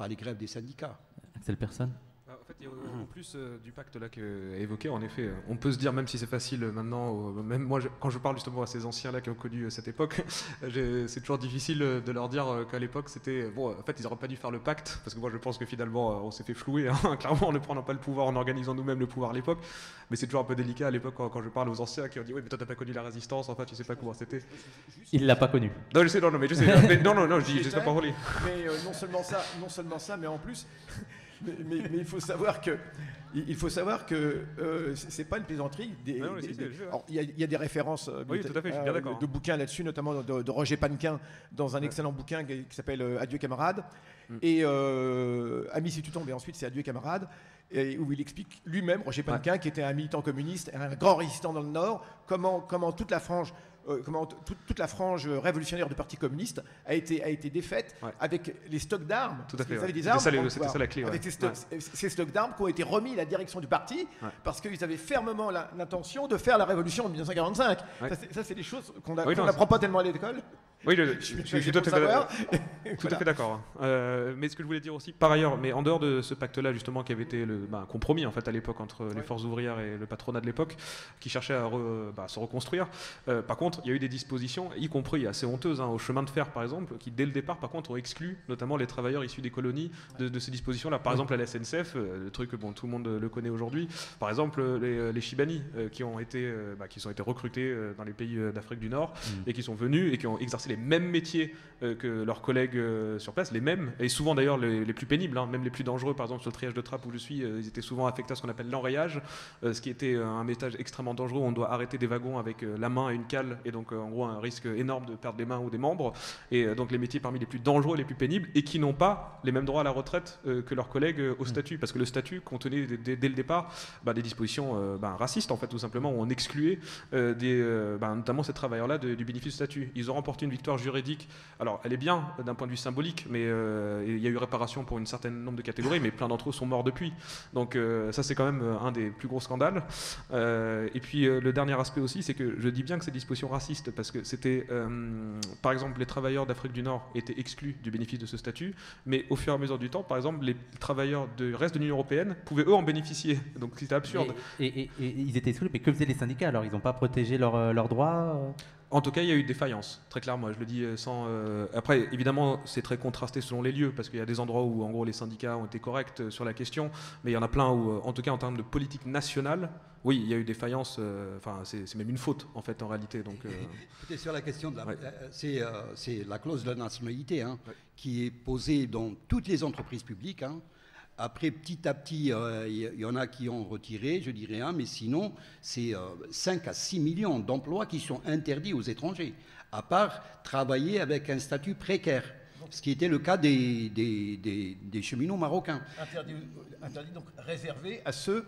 les grèves des syndicats. Axel Persson. En fait, il y a en plus du pacte là qu'a évoqué, en effet, on peut se dire, même si c'est facile maintenant, même moi, quand je parle justement à ces anciens-là qui ont connu cette époque, c'est toujours difficile de leur dire qu'à l'époque, c'était... Bon, en fait, ils n'auraient pas dû faire le pacte, parce que moi, je pense que finalement, on s'est fait flouer, hein, clairement, en ne prenant pas le pouvoir, en organisant nous-mêmes le pouvoir à l'époque. Mais c'est toujours un peu délicat à l'époque, quand je parle aux anciens qui ont dit, oui, mais toi, t'as pas connu la résistance, en fait, tu sais pas comment c'était. Il l'a pas connu. Non, je sais, non, mais je sais. Mais non, je dis, je sais pas parler. Mais non seulement ça, mais en plus... Mais il faut savoir que c'est pas une plaisanterie. Il y a des références oui, tout à fait, je suis bien d'accord. de bouquins là-dessus, notamment de Roger Pannequin dans un excellent bouquin qui s'appelle Adieu camarades et Amis si tu tombes, et ensuite c'est Adieu camarades, et où il explique lui-même, Roger Pannequin, qui était un militant communiste, un grand résistant dans le Nord, comment toute la frange toute la frange révolutionnaire du Parti communiste a été défaite avec les stocks d'armes. Tout à fait. Ils avaient des armes. C'était ça la clé. Avec ces stocks d'armes qui ont été remis à la direction du parti parce qu'ils avaient fermement l'intention de faire la révolution en 1945. Ça, c'est des choses qu'on n'apprend pas tellement à l'école. Oui, je suis tout à fait d'accord. Mais ce que je voulais dire aussi, par ailleurs, mais en dehors de ce pacte-là, justement, qui avait été un compromis en fait à l'époque entre les forces ouvrières et le patronat de l'époque, qui cherchait à se reconstruire. Par contre, il y a eu des dispositions, y compris assez honteuses, au chemin de fer, par exemple, qui dès le départ, par contre, ont exclu notamment les travailleurs issus des colonies de ces dispositions-là. Par exemple, à la SNCF, le truc, bon, tout le monde le connaît aujourd'hui. Par exemple, les Chibani qui ont été recrutés dans les pays d'Afrique du Nord et qui sont venus et qui ont exercé les mêmes métiers que leurs collègues sur place, les mêmes, et souvent d'ailleurs les plus pénibles, même les plus dangereux. Par exemple, sur le triage de trappe où je suis, ils étaient souvent affectés à ce qu'on appelle l'enrayage, ce qui était un métage extrêmement dangereux où on doit arrêter des wagons avec la main et une cale, et donc en gros un risque énorme de perdre des mains ou des membres, et donc les métiers parmi les plus dangereux et les plus pénibles, et qui n'ont pas les mêmes droits à la retraite que leurs collègues au statut, parce que le statut contenait dès le départ des dispositions racistes, en fait, tout simplement, où on excluait notamment ces travailleurs-là du bénéfice du statut. Ils ont remporté une victoire juridique. Alors, elle est bien d'un point de vue symbolique, mais il y a eu réparation pour un certain nombre de catégories, mais plein d'entre eux sont morts depuis. Donc ça, c'est quand même un des plus gros scandales. Et puis, le dernier aspect aussi, c'est que je dis bien que c'est des dispositions racistes, parce que c'était, par exemple, les travailleurs d'Afrique du Nord étaient exclus du bénéfice de ce statut, mais au fur et à mesure du temps, par exemple, les travailleurs du reste de l'Union européenne pouvaient, eux, en bénéficier. Donc, c'était absurde. Et ils étaient exclus, mais que faisaient les syndicats? Alors, ils n'ont pas protégé leurs droits En tout cas, il y a eu des défaillances, très clairement. Je le dis sans. Après, évidemment, c'est très contrasté selon les lieux, parce qu'il y a des endroits où, en gros, les syndicats ont été corrects sur la question, mais il y en a plein où, en tout cas, en termes de politique nationale, oui, il y a eu des faillances. Enfin, c'est même une faute, en fait, en réalité. Donc, Peut-être sur la question de c'est la clause de la nationalité qui est posée dans toutes les entreprises publiques. Après, petit à petit, il y en a qui ont retiré, je dirais mais sinon, c'est 5 à 6 millions d'emplois qui sont interdits aux étrangers, à part travailler avec un statut précaire, ce qui était le cas des cheminots marocains. Interdit donc réservé à ceux...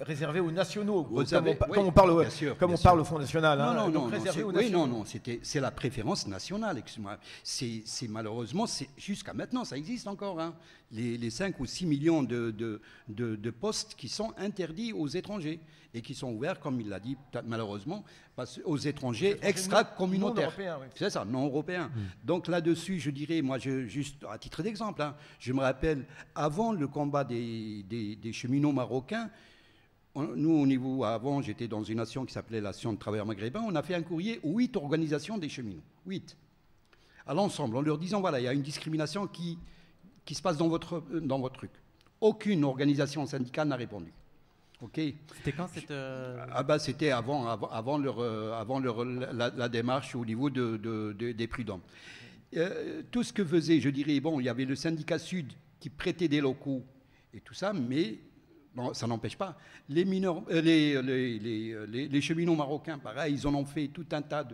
réservé aux nationaux, comme on parle au Front National. C'est la préférence nationale, excuse-moi. C'est malheureusement, jusqu'à maintenant, ça existe encore, les 5 ou 6 millions de postes qui sont interdits aux étrangers et qui sont ouverts, comme il l'a dit, malheureusement, aux étrangers extra-communautaires. C'est ça, non européens. Donc là-dessus, je dirais, moi, juste à titre d'exemple, je me rappelle, avant le combat des cheminots marocains, nous, au niveau, avant, j'étais dans une nation qui s'appelait l'Association de travailleurs maghrébins, on a fait un courrier aux 8 organisations des cheminots. 8. à l'ensemble, en leur disant, voilà, il y a une discrimination qui se passe dans votre truc. Aucune organisation syndicale n'a répondu. Ok. C'était quand cette... C'était avant la démarche au niveau des prud'hommes. Tout ce que faisait, je dirais, bon, il y avait le syndicat Sud qui prêtait des locaux et tout ça, mais bon, ça n'empêche pas. Les cheminots marocains, pareil, ils en ont fait tout un tas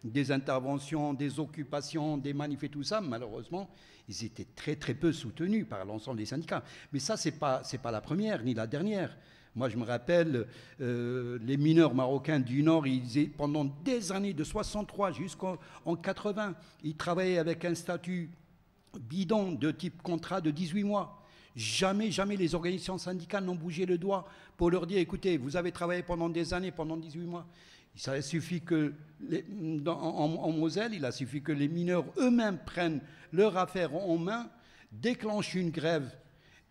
des interventions, des occupations, des manifs et tout ça. Malheureusement, ils étaient très très peu soutenus par l'ensemble des syndicats. Mais ça, c'est pas la première ni la dernière. Moi, je me rappelle, les mineurs marocains du Nord, pendant des années, de 63 jusqu'en 80, ils travaillaient avec un statut bidon de type contrat de 18 mois. Jamais les organisations syndicales n'ont bougé le doigt pour leur dire, écoutez, vous avez travaillé pendant des années, pendant 18 mois. Ça suffit que, en Moselle, il a suffi que les mineurs eux-mêmes prennent leur affaire en main, déclenchent une grève.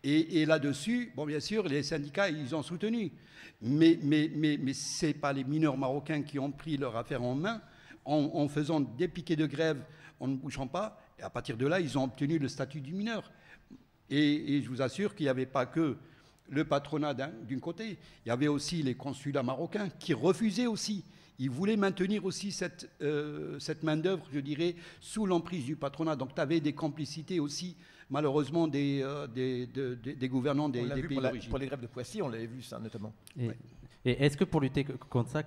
Et là-dessus, bon, bien sûr, les syndicats, ils ont soutenu. Mais ce n'est pas les mineurs marocains qui ont pris leur affaire en main en faisant des piquets de grève, en ne bougeant pas. Et à partir de là, ils ont obtenu le statut du mineur. Et je vous assure qu'il n'y avait pas que le patronat d'un côté, il y avait aussi les consulats marocains qui refusaient aussi. Ils voulaient maintenir aussi cette main-d'œuvre, je dirais, sous l'emprise du patronat. Donc, tu avais des complicités aussi, malheureusement, des gouvernants des pays d'origine. Pour les grèves de Poissy, on l'avait vu, ça, notamment. Et est-ce que pour lutter contre ça,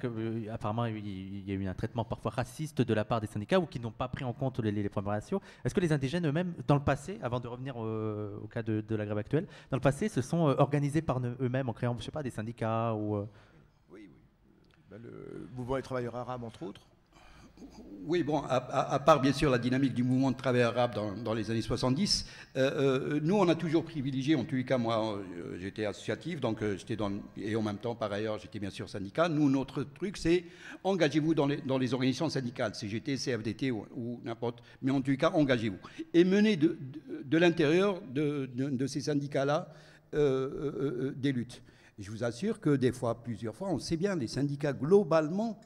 apparemment, il y a eu un traitement parfois raciste de la part des syndicats ou qui n'ont pas pris en compte les premières ratios, est-ce que les indigènes eux-mêmes, dans le passé, avant de revenir au cas de la grève actuelle, dans le passé, se sont organisés par eux-mêmes en créant, je sais pas, des syndicats ou... Oui. Le mouvement des travailleurs arabes, entre autres. Oui, bon, à part bien sûr la dynamique du mouvement de travail arabe dans les années 70, nous on a toujours privilégié, en tous les cas moi j'étais associatif, donc et en même temps par ailleurs j'étais bien sûr syndicat. Nous notre truc c'est engagez-vous dans les organisations syndicales, CGT, CFDT ou n'importe, mais en tous les cas engagez-vous. Et menez de l'intérieur de ces syndicats-là des luttes. Et je vous assure que des fois, plusieurs fois, on sait bien, les syndicats globalement,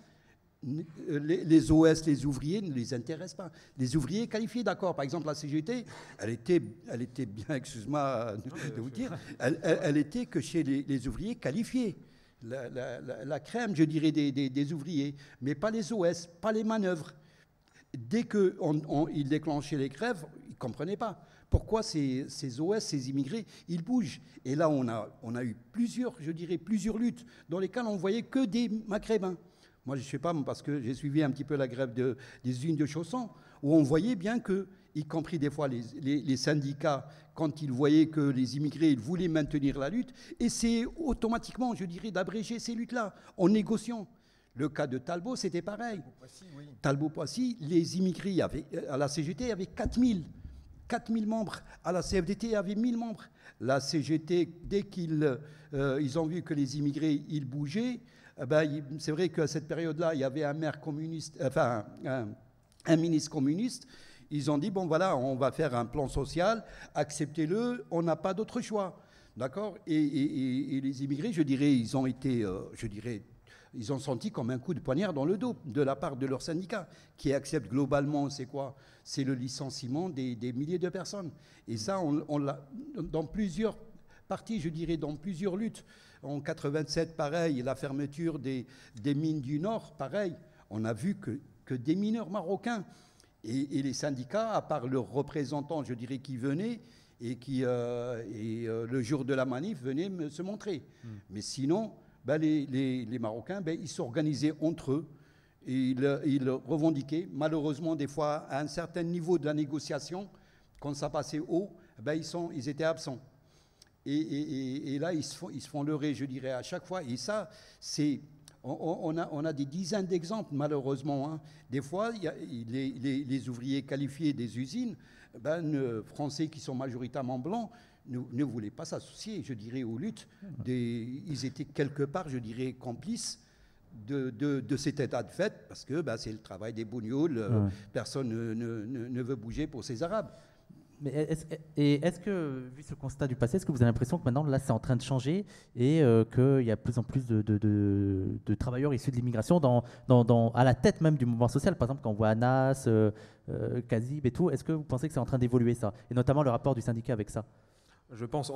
les OS, les ouvriers ne les intéressent pas. Les ouvriers qualifiés, d'accord. Par exemple, la CGT, elle était bien, excuse-moi de vous dire, elle était que chez les ouvriers qualifiés. La crème, je dirais, des ouvriers, mais pas les OS, pas les manœuvres. Dès qu'ils déclenchaient les grèves, ils ne comprenaient pas. Pourquoi ces OS, ces immigrés, ils bougent. Et là, on a eu plusieurs luttes dans lesquelles on ne voyait que des Maghrébins. Moi, je ne sais pas, parce que j'ai suivi un petit peu la grève des usines de chaussons, où on voyait bien que, y compris des fois les syndicats, quand ils voyaient que les immigrés ils voulaient maintenir la lutte, et c'est automatiquement, je dirais, d'abréger ces luttes-là, en négociant. Le cas de Talbot, c'était pareil. Talbot-Poissy, les immigrés à la CGT, il y avait 4000 membres. À la CFDT, il y avait 1000 membres. La CGT, dès qu'ils ont vu que les immigrés, ils bougeaient, c'est vrai qu'à cette période-là, il y avait un maire communiste, enfin, un ministre communiste. Ils ont dit, bon voilà, on va faire un plan social, acceptez-le, on n'a pas d'autre choix. D'accord ? Et les immigrés, je dirais, ils ont été, ils ont senti comme un coup de poignard dans le dos de la part de leurs syndicats, qui acceptent globalement, c'est quoi ? C'est le licenciement des milliers de personnes. Et ça, on l'a dans plusieurs parties, je dirais, dans plusieurs luttes. En 87, pareil, la fermeture des mines du Nord, pareil. On a vu que des mineurs marocains et les syndicats, à part leurs représentants, je dirais, qui venaient et qui, le jour de la manif, venaient se montrer. Mais sinon... les Marocains, ils s'organisaient entre eux et ils revendiquaient. Malheureusement, des fois, à un certain niveau de la négociation, quand ça passait haut, ils étaient absents. Et là, ils se font leurrer, je dirais, à chaque fois. Et ça, on a des dizaines d'exemples, malheureusement. Hein. Des fois, les ouvriers qualifiés des usines, français qui sont majoritairement blancs, ne voulaient pas s'associer, je dirais, aux luttes. Ils étaient quelque part, je dirais, complices de cet état de fait, parce que c'est le travail des bougnoules, personne ne veut bouger pour ces Arabes. Mais est-ce que, vu ce constat du passé, est-ce que vous avez l'impression que maintenant, là, c'est en train de changer et qu'il y a de plus en plus de travailleurs issus de l'immigration à la tête même du mouvement social? Par exemple, quand on voit Anas, Kazib et tout, est-ce que vous pensez que c'est en train d'évoluer ça? Et notamment le rapport du syndicat avec ça? Je pense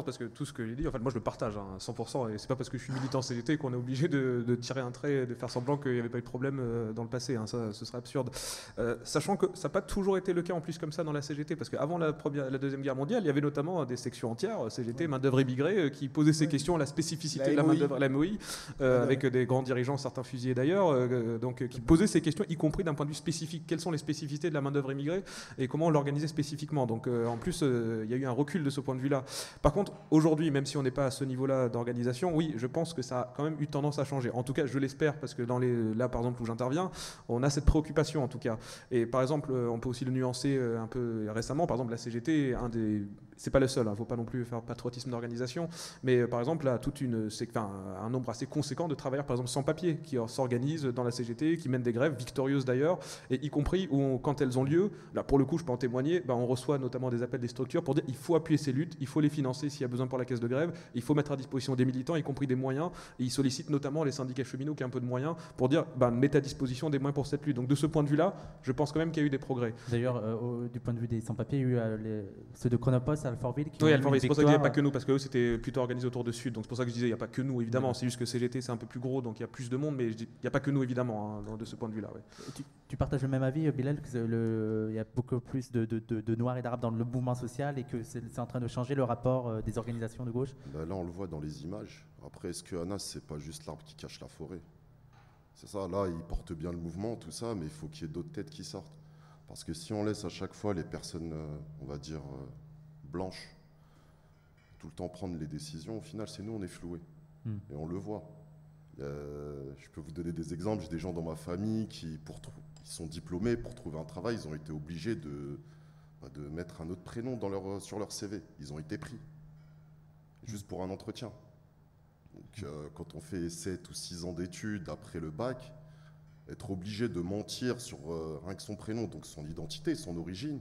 parce que tout ce que j'ai dit, en fait, moi je le partage 100%, et c'est pas parce que je suis militant CGT qu'on est obligé de tirer un trait et de faire semblant qu'il n'y avait pas eu de problème dans le passé, ça ce serait absurde. Sachant que ça n'a pas toujours été le cas en plus comme ça dans la CGT, parce qu'avant la Deuxième Guerre mondiale, il y avait notamment des sections entières, CGT, main-d'œuvre immigrée, qui posaient ces questions, la spécificité de la main-d'œuvre, la MOI, avec des grands dirigeants, certains fusillés d'ailleurs, donc qui posaient ces questions, y compris d'un point de vue spécifique. Quelles sont les spécificités de la main-d'œuvre immigrée et comment l'organiser spécifiquement? Donc en plus, il y a eu un recul de ce point de vue-là. Par contre, aujourd'hui, même si on n'est pas à ce niveau-là d'organisation, oui, je pense que ça a quand même eu tendance à changer. En tout cas, je l'espère, parce que là, par exemple, où j'interviens, on a cette préoccupation, en tout cas. Et par exemple, on peut aussi le nuancer un peu récemment. Par exemple, la CGT, c'est pas le seul, faut pas non plus faire patriotisme d'organisation, mais par exemple, là, un nombre assez conséquent de travailleurs, par exemple, sans papier, qui s'organisent dans la CGT, qui mènent des grèves, victorieuses d'ailleurs, et y compris où, quand elles ont lieu, là, pour le coup, je peux en témoigner, on reçoit notamment des appels des structures pour dire il faut appuyer ces luttes, il faut les financer s'il y a besoin pour la caisse de grève, il faut mettre à disposition des militants, y compris des moyens, et ils sollicitent notamment les syndicats cheminots qui ont un peu de moyens pour dire mettez à disposition des moyens pour cette lutte. Donc de ce point de vue-là, je pense quand même qu'il y a eu des progrès. D'ailleurs, du point de vue des sans-papiers, il y a eu ceux de Chronopost à Alfortville qui ont eu Alfortville, c'est pour ça qu'il n'y avait pas que victoire. nous, parce que eux c'était plutôt organisé autour de Sud, donc c'est pour ça que je disais il n'y a pas que nous évidemment, c'est juste que CGT c'est un peu plus gros, donc il y a plus de monde, mais il n'y a pas que nous évidemment, de ce point de vue-là. Ouais. Tu partages le même avis, Bilal, qu'il y a beaucoup plus de Noirs et d'Arabes dans le mouvement social et que c'est en train de changer le rapport des organisations de gauche? Là, on le voit dans les images. Après, est-ce que Anas, c'est pas juste l'arbre qui cache la forêt? C'est ça, là, il porte bien le mouvement, tout ça, mais il faut qu'il y ait d'autres têtes qui sortent. Parce que si on laisse à chaque fois les personnes, on va dire, blanches, tout le temps prendre les décisions, au final, c'est nous, on est floués. Et on le voit. Je peux vous donner des exemples. J'ai des gens dans ma famille qui sont diplômés, pour trouver un travail, ils ont été obligés de mettre un autre prénom sur leur CV. Ils ont été pris. Juste pour un entretien. Donc, quand on fait 7 ou 6 ans d'études après le bac, être obligé de mentir sur rien que son prénom, donc son identité, son origine,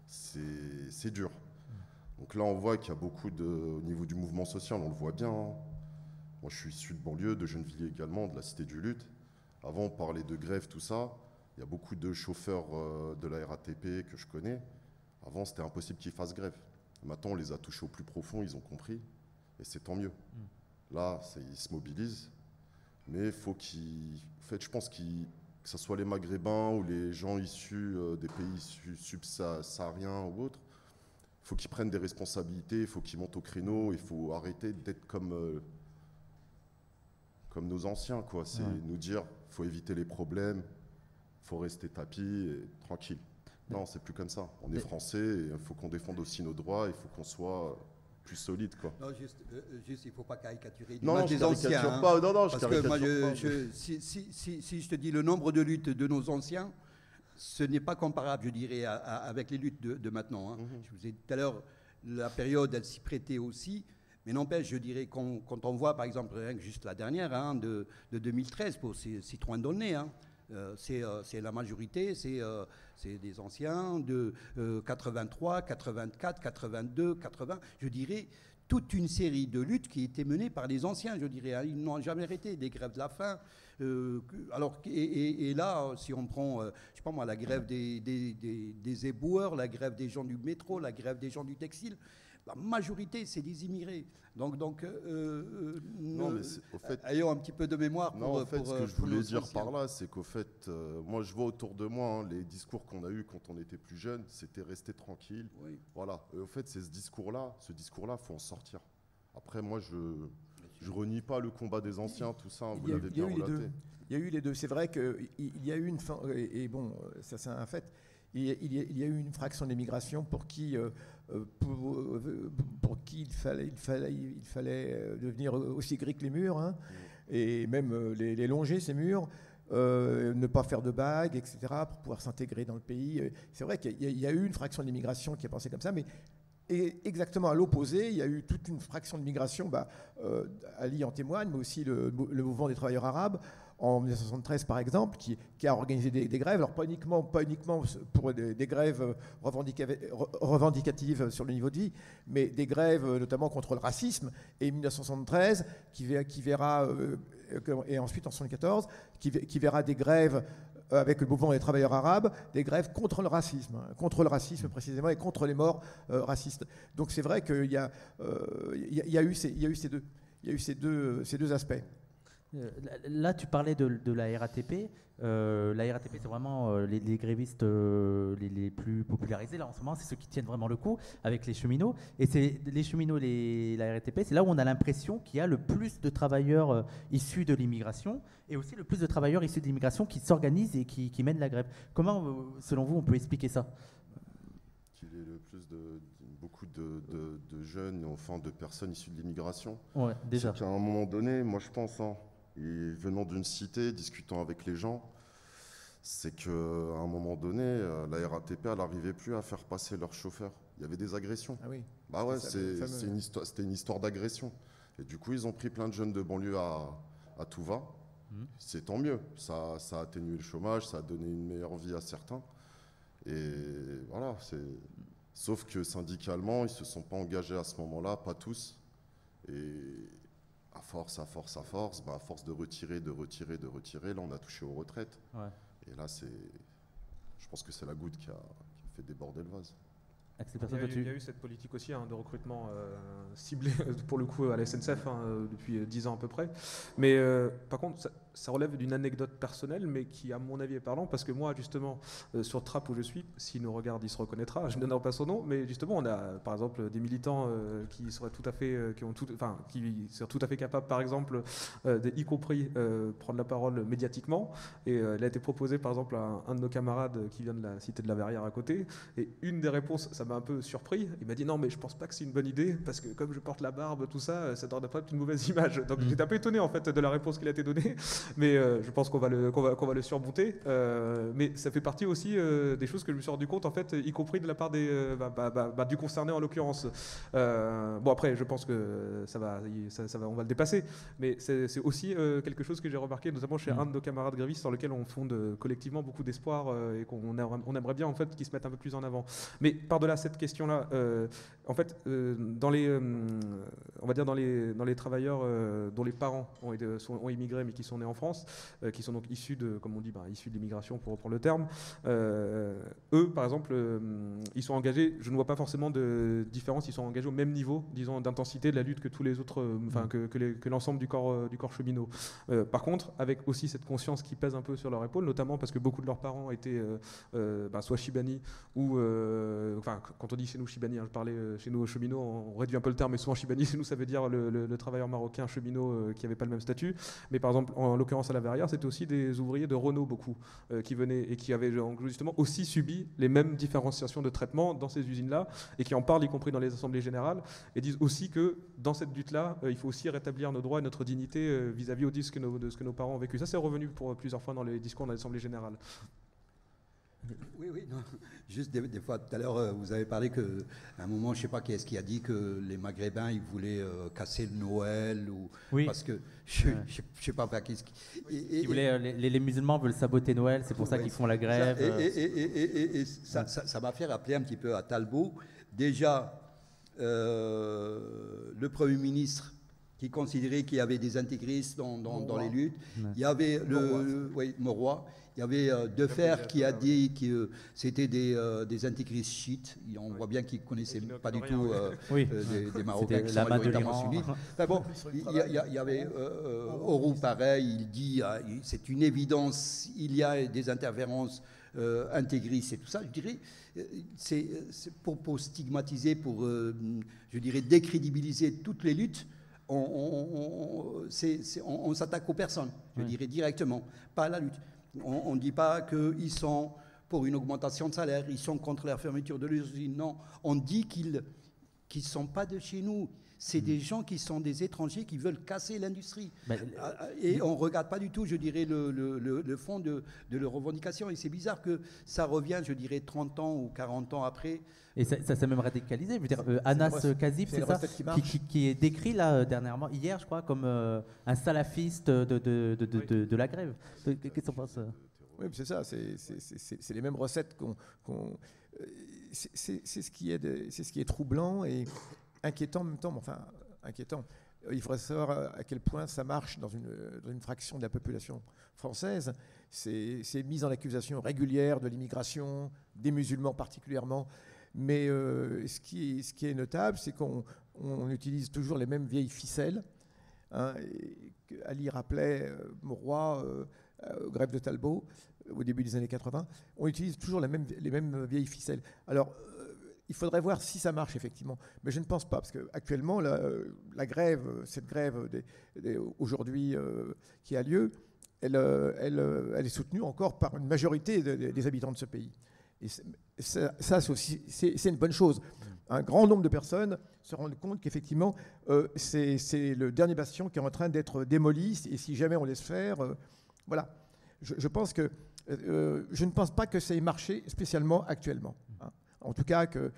c'est dur. Donc là, on voit qu'il y a beaucoup au niveau du mouvement social, on le voit bien. Moi, je suis issu de banlieue, de Gennevilliers également, de la Cité du Lutte. Avant, on parlait de grève, tout ça. Il y a beaucoup de chauffeurs de la RATP que je connais. Avant, c'était impossible qu'ils fassent grève. Maintenant, on les a touchés au plus profond, ils ont compris, et c'est tant mieux. Là, ils se mobilisent, mais il faut je pense que ce soit les Maghrébins ou les gens issus des pays subsahariens ou autres, il faut qu'ils prennent des responsabilités, il faut qu'ils montent au créneau, il faut arrêter d'être comme nos anciens, quoi. C'est nous dire, il faut éviter les problèmes, il faut rester tapis et tranquille. Non, c'est plus comme ça. On est français et il faut qu'on défende aussi nos droits, il faut qu'on soit plus solide, quoi. Non, juste il ne faut pas caricaturer l'image des anciens. Pas. Non, parce que moi, si je te dis le nombre de luttes de nos anciens, ce n'est pas comparable, je dirais, avec les luttes de maintenant. Je vous ai dit tout à l'heure, la période, elle s'y prêtait aussi. Mais n'empêche, je dirais, quand on voit, par exemple, juste la dernière, de 2013, pour Citroën D'aulnay, c'est la majorité, c'est des anciens de 83, 84, 82, 80, je dirais, toute une série de luttes qui étaient menées par les anciens, je dirais. Ils n'ont jamais arrêté, des grèves de la faim. Et là, si on prend, je sais pas moi, la grève des éboueurs, la grève des gens du métro, la grève des gens du textile, la majorité, c'est des immigrés. Donc non, mais au fait, ayons un petit peu de mémoire. Ce que je voulais dire par là, c'est qu'au fait, moi, je vois autour de moi les discours qu'on a eus quand on était plus jeune, c'était rester tranquille. Oui. Voilà. Et au fait, c'est ce discours-là, faut en sortir. Après, moi, je renie pas le combat des anciens, tout ça. Vous l'avez bien relaté. Il y a eu les deux. C'est vrai qu'il y a eu une fin, et bon, ça c'est un fait. Il y a eu une fraction d'immigration pour qui il fallait devenir aussi gris que les murs, et même les longer, ces murs, ne pas faire de bagues, etc., pour pouvoir s'intégrer dans le pays. C'est vrai qu'il y a eu une fraction de l'immigration qui a pensé comme ça, mais exactement à l'opposé, il y a eu toute une fraction de migration, Ali en témoigne, mais aussi le mouvement des travailleurs arabes, en 1973 par exemple, qui a organisé des grèves, alors pas uniquement pour des grèves revendicatives sur le niveau de vie, mais des grèves notamment contre le racisme, et 1973 qui verra, et ensuite en 1974, qui verra des grèves avec le mouvement des travailleurs arabes, des grèves contre le racisme précisément, et contre les morts racistes. Donc c'est vrai qu'il y a eu ces deux aspects. Là, tu parlais de la RATP. La RATP, c'est vraiment les grévistes les plus popularisés là en ce moment. C'est ceux qui tiennent vraiment le coup avec les cheminots. Et c'est les cheminots, la RATP, c'est là où on a l'impression qu'il y a le plus de travailleurs issus de l'immigration et aussi le plus de travailleurs issus de l'immigration qui s'organisent et qui mènent la grève. Comment, selon vous, on peut expliquer ça ? Qu'il y ait le plus beaucoup de jeunes et enfants de personnes issues de l'immigration. Ouais, déjà. C'est qu'à un moment donné, moi je pense, et venant d'une cité, discutant avec les gens, c'est qu'à un moment donné, la RATP, elle n'arrivait plus à faire passer leurs chauffeurs. Il y avait des agressions. Ah oui. Bah ouais, c'était une histoire d'agression. Et du coup, ils ont pris plein de jeunes de banlieue à tout va. C'est tant mieux. Ça a atténué le chômage, ça a donné une meilleure vie à certains. Et voilà, sauf que syndicalement, ils ne se sont pas engagés à ce moment-là, pas tous. Et à force, à force de retirer, là, on a touché aux retraites. Ouais. Et là, je pense que c'est la goutte qui a fait déborder le vase. Il y a eu cette politique aussi de recrutement ciblé pour le coup à la SNCF depuis 10 ans à peu près. Mais par contre, ça relève d'une anecdote personnelle, mais qui à mon avis est parlant, parce que moi justement sur Trappes où je suis, s'il nous regarde, il se reconnaîtra. Je ne donnerai pas son nom, mais justement on a par exemple des militants qui seraient tout à fait, qui seraient tout à fait capables, par exemple, y compris prendre la parole médiatiquement. Et il a été proposé par exemple à un de nos camarades qui vient de la cité de la Verrière à côté, et une des réponses, ça m'a un peu surpris. Il m'a dit non, mais je pense pas que c'est une bonne idée parce que comme je porte la barbe, tout ça, ça donne pas une mauvaise image. Donc j'étais un peu étonné en fait de la réponse qu'il a été donnée, mais je pense qu'on va le surmonter. Mais ça fait partie aussi des choses que je me suis rendu compte en fait, y compris de la part du concerné en l'occurrence. Bon après, je pense que ça va, on va le dépasser. Mais c'est aussi quelque chose que j'ai remarqué, notamment chez un de nos camarades grévistes, sur lequel on fonde collectivement beaucoup d'espoir et qu'on aimerait bien en fait qu'ils se mettent un peu plus en avant. Mais par-delà cette question-là, en fait, on va dire dans les travailleurs dont les parents ont immigré mais qui sont nés en France, qui sont donc issus de, comme on dit, issus de l'immigration pour reprendre le terme, eux, par exemple, ils sont engagés. Je ne vois pas forcément de différence. Ils sont engagés au même niveau, disons, d'intensité de la lutte que tous les autres, que l'ensemble du corps cheminot. Par contre, avec aussi cette conscience qui pèse un peu sur leur épaule, notamment parce que beaucoup de leurs parents étaient soit Chibani ou quand on dit chez nous Chibani, je parlais chez nous cheminot, on réduit un peu le terme, mais souvent Chibani, chez nous, ça veut dire le travailleur marocain cheminot qui n'avait pas le même statut. Mais par exemple, en l'occurrence à la Verrière, c'était aussi des ouvriers de Renault, beaucoup, qui venaient et qui avaient justement aussi subi les mêmes différenciations de traitement dans ces usines-là, et qui en parlent, y compris dans les assemblées générales, et disent aussi que dans cette lutte-là, il faut aussi rétablir nos droits et notre dignité vis-à-vis de ce que nos parents ont vécu. Ça, c'est revenu pour plusieurs fois dans les discours dans l'assemblée générale. Oui, non. Juste des fois, tout à l'heure, vous avez parlé qu'à un moment, je ne sais pas qui est-ce qui a dit que les Maghrébins, ils voulaient casser le Noël, ou oui. Parce que je ne sais pas qu'est-ce qui... les musulmans veulent saboter Noël, c'est pour ça qu'ils font la grève. Et ça m'a fait rappeler un petit peu à Talbot. Déjà, le Premier ministre qui considérait qu'il y avait des intégristes dans les luttes. Ouais. Il y avait Mauroy. Il y avait Defer qui a dit que c'était des intégristes chiites. On voit bien qu'ils ne connaissaient pas du tout des Marocains qui sont majoritairement sunnites. Enfin bon, il y avait Oroux pareil, il dit c'est une évidence, il y a des interférences intégristes et tout ça. Je dirais, c'est pour stigmatiser, pour je dirais décrédibiliser toutes les luttes. On s'attaque aux personnes, je dirais directement, pas à la lutte. On ne dit pas qu'ils sont pour une augmentation de salaire, ils sont contre la fermeture de l'usine. Non, on dit qu'ils qui ne sont pas de chez nous. C'est des gens qui sont des étrangers qui veulent casser l'industrie. Et on ne regarde pas du tout, je dirais, le fond de leurs revendications. Et c'est bizarre que ça revienne, je dirais, 30 ans ou 40 ans après. Et ça s'est même radicalisé. Je veux dire, Anas Kazib, c'est ça, qui est décrit là dernièrement, hier, je crois, comme un salafiste de la grève. Qu'est-ce que tu en penses? Oui, c'est ça, c'est les mêmes recettes c'est ce qui est troublant et inquiétant en même temps, enfin inquiétant. Il faudrait savoir à quel point ça marche dans une fraction de la population française. C'est mis en accusation régulière de l'immigration, des musulmans particulièrement. Mais ce qui est notable, c'est qu'on utilise toujours les mêmes vieilles ficelles. Hein, Ali rappelait Mauroy, grève de Talbot, au début des années 80. On utilise toujours les mêmes vieilles ficelles. Alors, il faudrait voir si ça marche effectivement, mais je ne pense pas, parce qu'actuellement, la grève, cette grève aujourd'hui qui a lieu, elle est soutenue encore par une majorité des habitants de ce pays. Et ça c'est une bonne chose. Un grand nombre de personnes se rendent compte qu'effectivement, c'est le dernier bastion qui est en train d'être démoli, et si jamais on laisse faire, voilà. Je pense que je ne pense pas que ça ait marché spécialement actuellement. Hein. En tout cas, que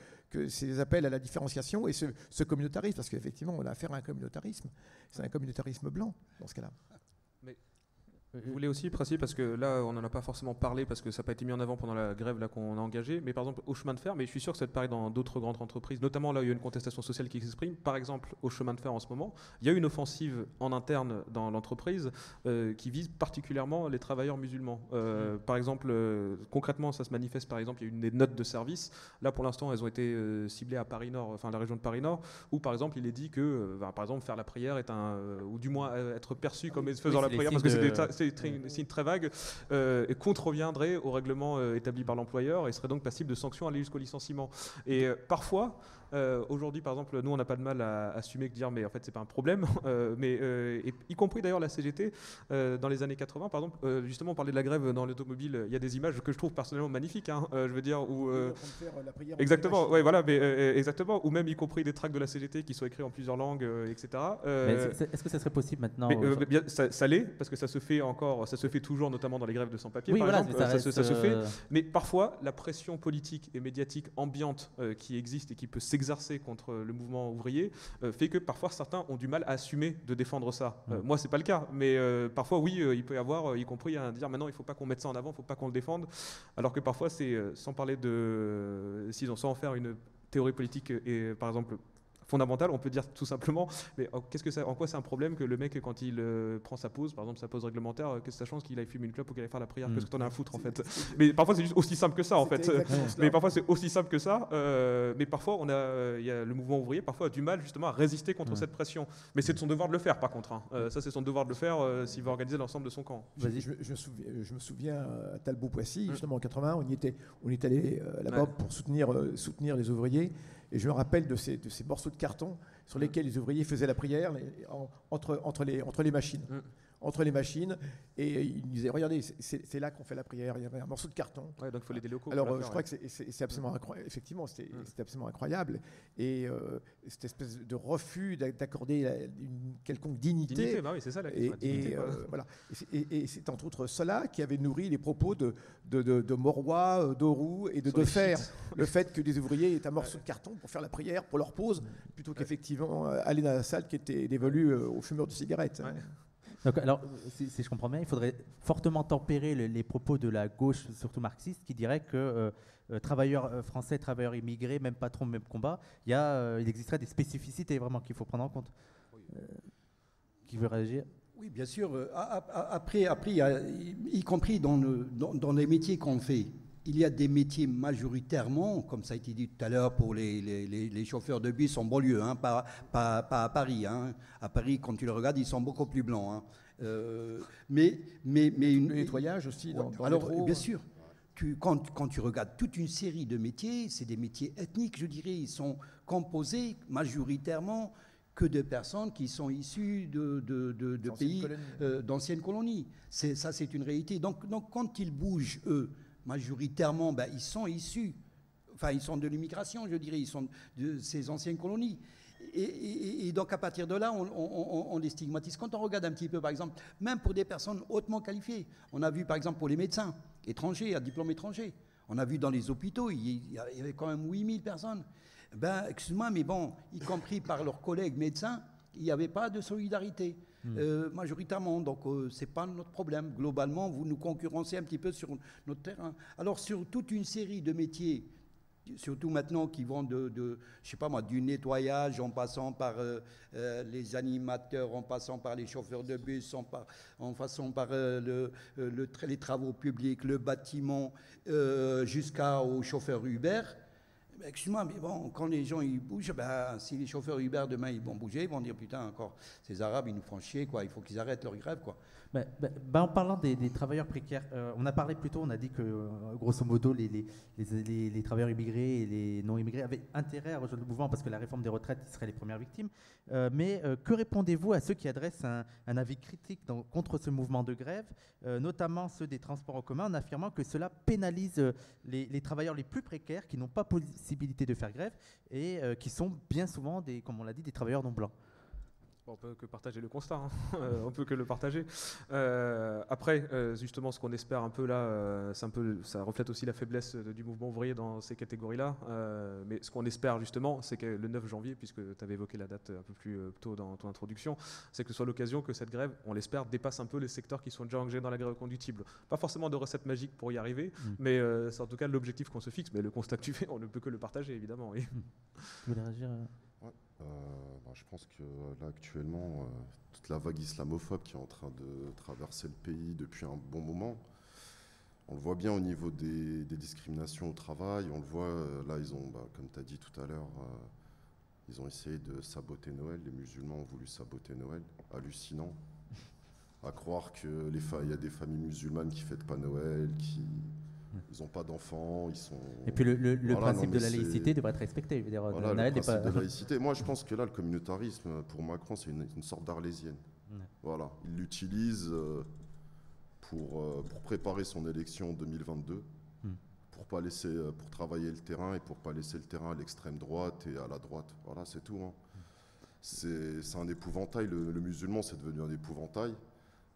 ces appels à la différenciation et ce communautarisme, parce qu'effectivement, on a affaire à un communautarisme, c'est un communautarisme blanc dans ce cas-là. Mais je voulais aussi préciser, parce que là, on n'en a pas forcément parlé, parce que ça n'a pas été mis en avant pendant la grève là qu'on a engagée, mais par exemple au chemin de fer, mais je suis sûr que ça te paraît dans d'autres grandes entreprises, notamment là où il y a une contestation sociale qui s'exprime. Par exemple, au chemin de fer en ce moment, il y a une offensive en interne dans l'entreprise qui vise particulièrement les travailleurs musulmans. Par exemple, concrètement, ça se manifeste, par exemple, il y a une des notes de service. Là, pour l'instant, elles ont été ciblées à Paris-Nord, enfin la région de Paris-Nord, où par exemple, il est dit que, par exemple, faire la prière est ou du moins être perçu comme faisant la prière, parce que c'est un signe très vague, et contreviendrait au règlement établi par l'employeur et serait donc passible de sanctions aller jusqu'au licenciement. Et parfois, aujourd'hui par exemple, nous on n'a pas de mal à assumer que dire mais en fait c'est pas un problème, mais y compris d'ailleurs la CGT dans les années 80 par exemple, justement on parlait de la grève dans l'automobile, il y a des images que je trouve personnellement magnifiques, hein, je veux dire, où exactement, ouais, voilà, mais exactement, ou même y compris des tracts de la CGT qui sont écrits en plusieurs langues, etc. Est-ce que ça serait possible maintenant? Ça l'est, parce que ça se fait encore, ça se fait toujours, notamment dans les grèves de sans-papiers, oui, par voilà, exemple, ça se fait. Mais parfois, la pression politique et médiatique ambiante qui existe et qui peut s'exercer contre le mouvement ouvrier fait que parfois certains ont du mal à assumer de défendre ça. Moi, c'est pas le cas, mais parfois, oui, il peut y avoir, y compris à dire maintenant, il faut pas qu'on mette ça en avant, il faut pas qu'on le défende, alors que parfois, c'est sans parler de, sans en faire une théorie politique et par exemple fondamentale, on peut dire tout simplement, mais en quoi c'est un problème que le mec, quand il prend sa pause, par exemple sa pause réglementaire, qu'est-ce que ça change qu'il aille fumer une clope ou qu'il aille faire la prière, qu'est-ce que t'en as à foutre en fait? Mais parfois c'est juste aussi simple que ça en fait. Mais parfois c'est aussi simple que ça, mais parfois il y a le mouvement ouvrier parfois a du mal justement à résister contre cette pression. Mais c'est de son devoir de le faire par contre. Hein. Ça c'est son devoir de le faire s'il veut organiser l'ensemble de son camp. Je me souviens à Talbot-Poissy, justement en 80, on est allé là-bas pour soutenir les ouvriers. Et je me rappelle de ces morceaux de carton sur lesquels les ouvriers faisaient la prière entre les machines. Entre les machines, et ils disaient regardez, c'est là qu'on fait la prière. Il y avait un morceau de carton. Ouais, donc il faut les locaux. Alors je crois que c'est absolument incroyable. Effectivement, c'était absolument incroyable. Et cette espèce de refus d'accorder une quelconque dignité. Bah oui, c'est ça la dignité, voilà. Et c'est entre autres cela qui avait nourri les propos de Mauroy, d'Auroux et de Defer. Le fait que des ouvriers aient un morceau de carton pour faire la prière, pour leur pause, plutôt qu'effectivement aller dans la salle qui était dévolue aux fumeurs de cigarettes. Ouais. Donc, alors, si je comprends bien, il faudrait fortement tempérer les propos de la gauche, surtout marxiste, qui dirait que travailleurs français, travailleurs immigrés, même patrons, même combat, il existerait des spécificités vraiment qu'il faut prendre en compte. Qui veut réagir? Oui, bien sûr. Après y compris dans les métiers qu'on fait, il y a des métiers majoritairement, comme ça a été dit tout à l'heure pour les chauffeurs de bus en banlieue, hein, pas à Paris. Hein. À Paris, quand tu le regardes, ils sont beaucoup plus blancs. Hein. Mais le nettoyage aussi dans alors, bien sûr. Quand tu regardes toute une série de métiers, c'est des métiers ethniques, je dirais. Ils sont composés majoritairement que de personnes qui sont issues de pays d'anciennes colonies. Ça, c'est une réalité. Donc quand ils bougent, eux, majoritairement, ils sont issus enfin, ils sont de l'immigration, je dirais, ils sont de ces anciennes colonies. Et donc, à partir de là, on les stigmatise. Quand on regarde un petit peu, par exemple, même pour des personnes hautement qualifiées, on a vu, par exemple, pour les médecins étrangers, à diplôme étranger, on a vu dans les hôpitaux, il y avait quand même 8000 personnes. Ben, excuse-moi, mais bon, y compris par leurs collègues médecins, il n'y avait pas de solidarité, majoritairement. Donc, ce n'est pas notre problème. Globalement, vous nous concurrencez un petit peu sur notre terrain. Alors, sur toute une série de métiers, surtout maintenant qui vont je sais pas moi, du nettoyage en passant par les animateurs, en passant par les chauffeurs de bus, en passant par les travaux publics, le bâtiment, jusqu'aux chauffeurs Uber. Excuse-moi, mais bon, quand les gens ils bougent, ben, si les chauffeurs Uber demain ils vont bouger, ils vont dire putain encore, ces Arabes ils nous font chier, quoi, il faut qu'ils arrêtent leur grève, quoi. En parlant des travailleurs précaires, on a parlé plus tôt, on a dit que grosso modo les travailleurs immigrés et les non immigrés avaient intérêt à rejoindre le mouvement parce que la réforme des retraites ils seraient les premières victimes. Mais que répondez-vous à ceux qui adressent un avis critique contre ce mouvement de grève, notamment ceux des transports en commun, en affirmant que cela pénalise les travailleurs les plus précaires qui n'ont pas possibilité de faire grève et qui sont bien souvent, comme on l'a dit, des travailleurs non blancs? Bon, on peut que partager le constat, hein. On peut que le partager. Après, justement, ce qu'on espère un peu là, ça reflète aussi la faiblesse du mouvement ouvrier dans ces catégories-là. Mais ce qu'on espère justement, c'est que le 9 janvier, puisque tu avais évoqué la date un peu plus tôt dans ton introduction, c'est que ce soit l'occasion que cette grève, on l'espère, dépasse un peu les secteurs qui sont déjà engagés dans la grève conductible. Pas forcément de recette magique pour y arriver, mais c'est en tout cas l'objectif qu'on se fixe. Mais le constat que tu fais, on ne peut que le partager, évidemment. Oui. Tu voulais réagir Ouais. Je pense que là actuellement, toute la vague islamophobe qui est en train de traverser le pays depuis un bon moment, on le voit bien au niveau des discriminations au travail. On le voit, là ils ont, comme tu as dit tout à l'heure, ils ont essayé de saboter Noël. Les musulmans ont voulu saboter Noël. Hallucinant. À croire qu'il y a des familles musulmanes qui ne fêtent pas Noël, ils n'ont pas d'enfants, ils sont... Et puis le principe de la laïcité devrait être respecté. Je veux dire, voilà, le principe de la laïcité. Moi, je pense que là, le communautarisme, pour Macron, c'est une sorte d'arlésienne. Voilà, il l'utilise pour préparer son élection 2022, pour travailler le terrain et pour pas laisser le terrain à l'extrême droite et à la droite. Voilà, c'est tout. Hein. C'est un épouvantail. Le musulman, c'est devenu un épouvantail.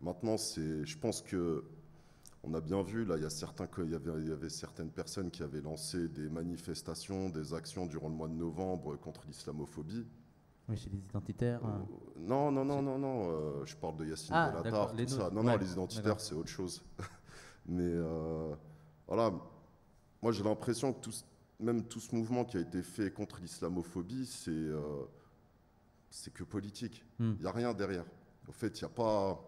Maintenant, je pense que on a bien vu, là, il y avait certaines personnes qui avaient lancé des manifestations, des actions durant le mois de novembre contre l'islamophobie. Oui, chez les identitaires. Non, je parle de Yassine Bellatar, tout ça. Non, les identitaires, c'est autre chose. Mais voilà, moi j'ai l'impression que même tout ce mouvement qui a été fait contre l'islamophobie, c'est que politique. Il n'y a rien derrière. En fait, il n'y a pas...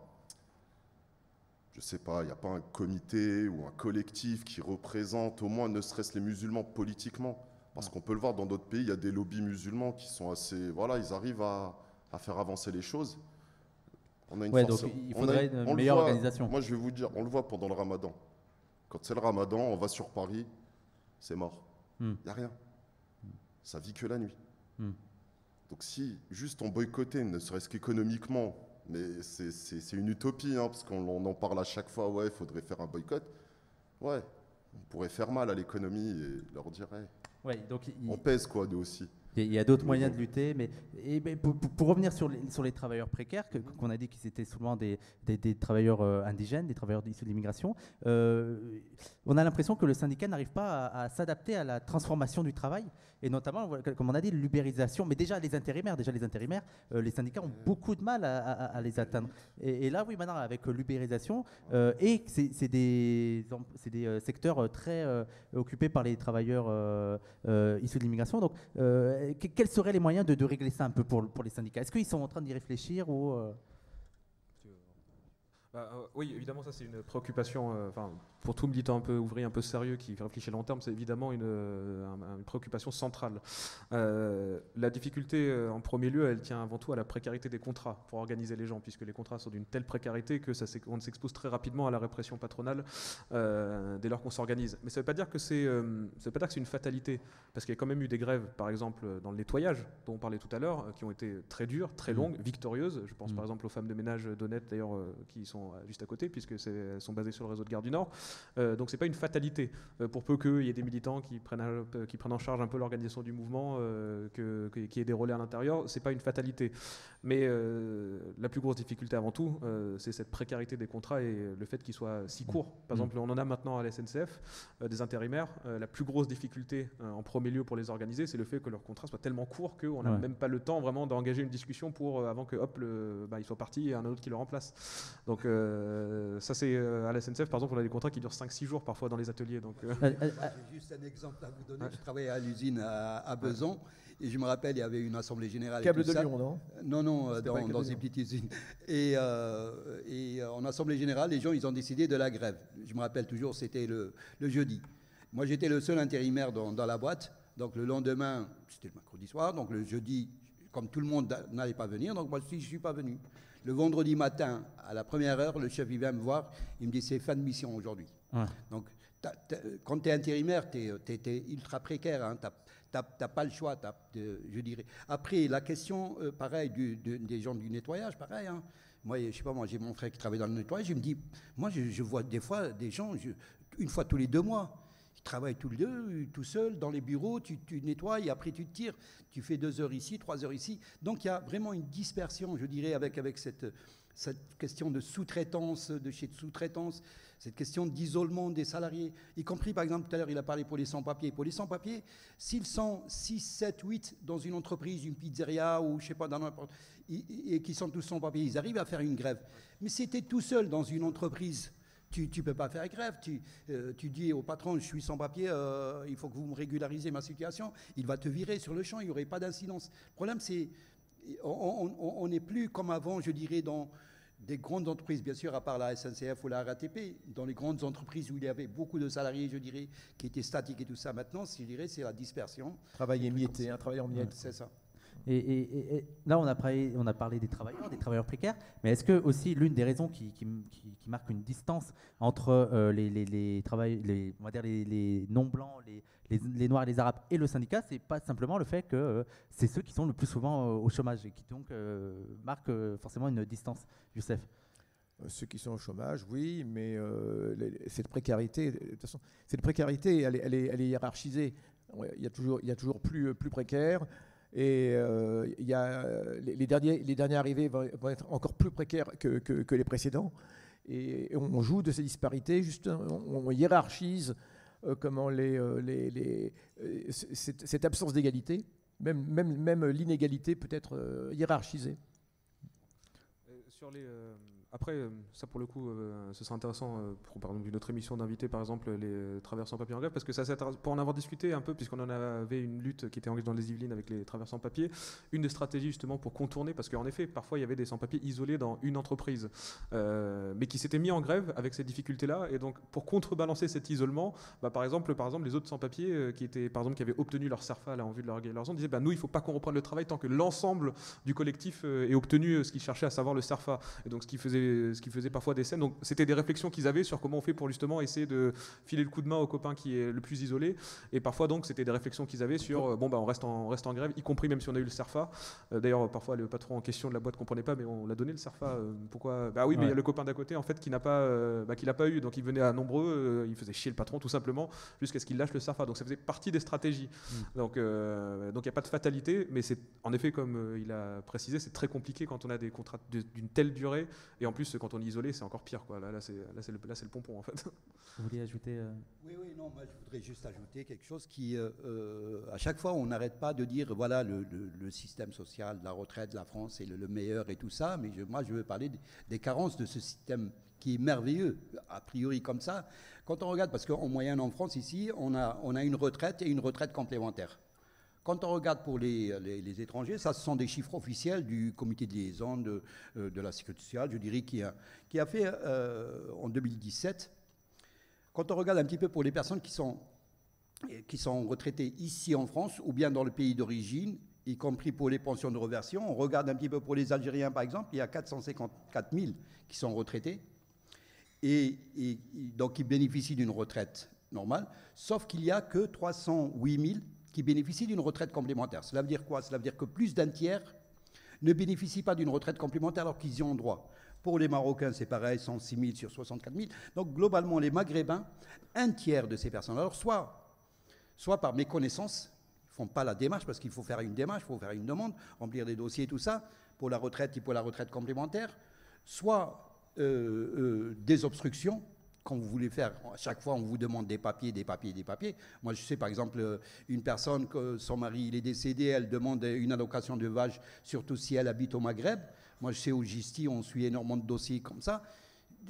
Je sais pas, il n'y a pas un comité ou un collectif qui représente au moins ne serait-ce les musulmans politiquement. Parce qu'on peut le voir dans d'autres pays, il y a des lobbies musulmans qui sont assez... Voilà, ils arrivent à faire avancer les choses. On a une force. Donc il faudrait une meilleure organisation. Moi, je vais vous dire, on le voit pendant le ramadan. Quand c'est le ramadan, on va sur Paris, c'est mort. Il n'y a rien. Ça vit que la nuit. Donc si juste on boycottait, ne serait-ce qu'économiquement, mais c'est une utopie, hein, parce qu'on en parle à chaque fois, ouais, il faudrait faire un boycott. Ouais, on pourrait faire mal à l'économie et leur dire, hey, on pèse quoi, nous aussi. Il y a d'autres moyens de lutter, mais pour revenir sur les travailleurs précaires, qu'on a dit qu'ils étaient souvent des travailleurs indigènes, des travailleurs issus de l'immigration, on a l'impression que le syndicat n'arrive pas à s'adapter à la transformation du travail, et notamment, comme on a dit, l'ubérisation, mais déjà les intérimaires, les syndicats ont beaucoup de mal à les atteindre. Et là, oui, maintenant, avec l'ubérisation, et c'est des secteurs très occupés par les travailleurs issus de l'immigration, donc quels seraient les moyens de régler ça un peu pour les syndicats? Est-ce qu'ils sont en train d'y réfléchir ou oui, évidemment, ça c'est une préoccupation. Pour tout militant un peu ouvrier, un peu sérieux, qui réfléchit à long terme, c'est évidemment une préoccupation centrale. La difficulté, en premier lieu, elle tient avant tout à la précarité des contrats pour organiser les gens, puisque les contrats sont d'une telle précarité que on s'expose très rapidement à la répression patronale dès lors qu'on s'organise. Mais ça ne veut pas dire que c'est une fatalité, parce qu'il y a quand même eu des grèves, par exemple dans le nettoyage, dont on parlait tout à l'heure, qui ont été très dures, très longues, victorieuses. Je pense par exemple aux femmes de ménage d'Honnête, d'ailleurs, qui sont sont juste à côté, puisque elles sont basées sur le réseau de Gare du Nord. Donc c'est pas une fatalité. Pour peu qu'il y ait des militants qui prennent en charge un peu l'organisation du mouvement, qu'il y ait des relais à l'intérieur, c'est pas une fatalité. Mais la plus grosse difficulté avant tout, c'est cette précarité des contrats et le fait qu'ils soient si courts. Par exemple, on en a maintenant à la SNCF, des intérimaires. La plus grosse difficulté en premier lieu pour les organiser, c'est le fait que leur contrat soit tellement court qu'on n'a même pas le temps vraiment d'engager une discussion avant que hop, il soit parti et un autre qui le remplace. Donc ça c'est à la SNCF par exemple, on a des contrats qui durent 5-6 jours parfois dans les ateliers. Donc, j'ai juste un exemple à vous donner. Je travaillais à l'usine à Besançon et je me rappelle il y avait une assemblée générale. Câble de Lyon, non? Non, dans une petite usine. Et en assemblée générale, les gens ils ont décidé de la grève. Je me rappelle toujours, c'était le jeudi. Moi j'étais le seul intérimaire dans la boîte. Donc le lendemain, c'était le mercredi soir, donc le jeudi, comme tout le monde n'allait pas venir, donc moi aussi je ne suis pas venu. Le vendredi matin, à la première heure, le chef il vient me voir, il me dit c'est fin de mission aujourd'hui. Ouais. Donc quand tu es intérimaire, tu es ultra précaire, hein, tu n'as pas le choix, je dirais. Après, la question, pareil, des gens du nettoyage, pareil. Hein. Moi, je sais pas, j'ai mon frère qui travaille dans le nettoyage, il me dit, moi je vois des fois des gens, une fois tous les 2 mois, ils travaillent tous les deux, tout seuls, dans les bureaux, tu nettoies, et après tu te tires, tu fais 2 heures ici, 3 heures ici. Donc il y a vraiment une dispersion, je dirais, avec cette question de sous-traitance, de chez sous-traitance, cette question d'isolement des salariés, y compris, par exemple, tout à l'heure, il a parlé pour les sans-papiers. Pour les sans-papiers, s'ils sont 6, 7, 8 dans une entreprise, une pizzeria, ou je sais pas, dans n'importe, et qui sont tous sans-papiers, ils arrivent à faire une grève. Mais si tu es tout seul dans une entreprise, tu ne peux pas faire grève. Tu dis au patron, je suis sans papier, il faut que vous me régularisez ma situation. Il va te virer sur le champ, il n'y aurait pas d'incidence. Le problème, c'est on n'est plus comme avant, je dirais, dans des grandes entreprises, bien sûr, à part la SNCF ou la RATP, dans les grandes entreprises où il y avait beaucoup de salariés, je dirais, qui étaient statiques et tout ça. Maintenant, je dirais, c'est la dispersion. Travail émietté, un travail en miettes. C'est ça. Et là, on a parlé des travailleurs précaires, mais est-ce que aussi l'une des raisons qui marque une distance entre on va dire les non-blancs, les noirs et les arabes et le syndicat, c'est pas simplement le fait que c'est ceux qui sont le plus souvent au chômage et qui donc marquent forcément une distance, Youssef? Ceux qui sont au chômage, oui, mais cette précarité, de toute façon, cette précarité, elle est hiérarchisée. Il y a toujours plus précaire. Et les derniers arrivés vont être encore plus précaires que les précédents. Et on joue de ces disparités, juste, on hiérarchise cette absence d'égalité, même l'inégalité peut être hiérarchisée. Après, ça pour le coup, ce serait intéressant pour par exemple une autre émission d'inviter par exemple les travailleurs sans papier en grève, parce que ça pour en avoir discuté un peu, puisqu'on en avait une lutte qui était engagée dans les Yvelines avec les travailleurs sans papier, une des stratégies justement pour contourner, parce qu'en effet parfois il y avait des sans papiers isolés dans une entreprise, mais qui s'étaient mis en grève avec ces difficultés-là, et donc pour contrebalancer cet isolement, par exemple les autres sans papiers qui avaient obtenu leur CERFA là, en vue de leur régler leur zone, disaient nous il faut pas qu'on reprenne le travail tant que l'ensemble du collectif ait obtenu ce qu'ils cherchaient, à savoir le CERFA. Et donc ce qui faisait parfois des scènes. Donc c'était des réflexions qu'ils avaient sur comment on fait pour justement essayer de filer le coup de main au copain qui est le plus isolé. Et parfois donc c'était des réflexions qu'ils avaient sur on reste en grève, y compris même si on a eu le CERFA. D'ailleurs parfois le patron en question de la boîte comprenait pas, mais on l'a donné le CERFA. Pourquoi? Bah oui, mais il y a le copain d'à côté en fait qui l'a pas eu. Donc il venait à nombreux, il faisait chier le patron tout simplement jusqu'à ce qu'il lâche le CERFA. Donc ça faisait partie des stratégies. Donc il n'y a pas de fatalité, mais c'est en effet comme il a précisé, c'est très compliqué quand on a des contrats d'une telle durée, et en plus quand on est isolé c'est encore pire quoi. Là c'est le pompon en fait. Vous vouliez ajouter Oui, non, moi je voudrais juste ajouter quelque chose qui à chaque fois on n'arrête pas de dire voilà le système social, la retraite, la France est le meilleur et tout ça, mais moi je veux parler des carences de ce système qui est merveilleux, a priori comme ça. Quand on regarde, parce qu'en moyenne en France ici on a une retraite et une retraite complémentaire. Quand on regarde pour les étrangers, ça ce sont des chiffres officiels du comité de liaison de la sécurité sociale, je dirais, qui a fait en 2017. Quand on regarde un petit peu pour les personnes qui sont retraitées ici en France ou bien dans le pays d'origine, y compris pour les pensions de reversion, on regarde un petit peu pour les Algériens par exemple, il y a 454 000 qui sont retraités et donc qui bénéficient d'une retraite normale, sauf qu'il n'y a que 308 000 qui bénéficient d'une retraite complémentaire. Cela veut dire quoi? Cela veut dire que plus d'un tiers ne bénéficient pas d'une retraite complémentaire alors qu'ils y ont droit. Pour les Marocains, c'est pareil, 106 000 sur 64 000. Donc globalement, les Maghrébins, un tiers de ces personnes. Alors soit par méconnaissance, ils ne font pas la démarche parce qu'il faut faire une démarche, il faut faire une demande, remplir des dossiers et tout ça. Pour la retraite, il faut la retraite complémentaire. Soit des obstructions. Quand vous voulez faire, à chaque fois, on vous demande des papiers. Moi, je sais, par exemple, une personne, que son mari il est décédé, elle demande une allocation de vage, surtout si elle habite au Maghreb. Moi, je sais, au Gisti, on suit énormément de dossiers comme ça.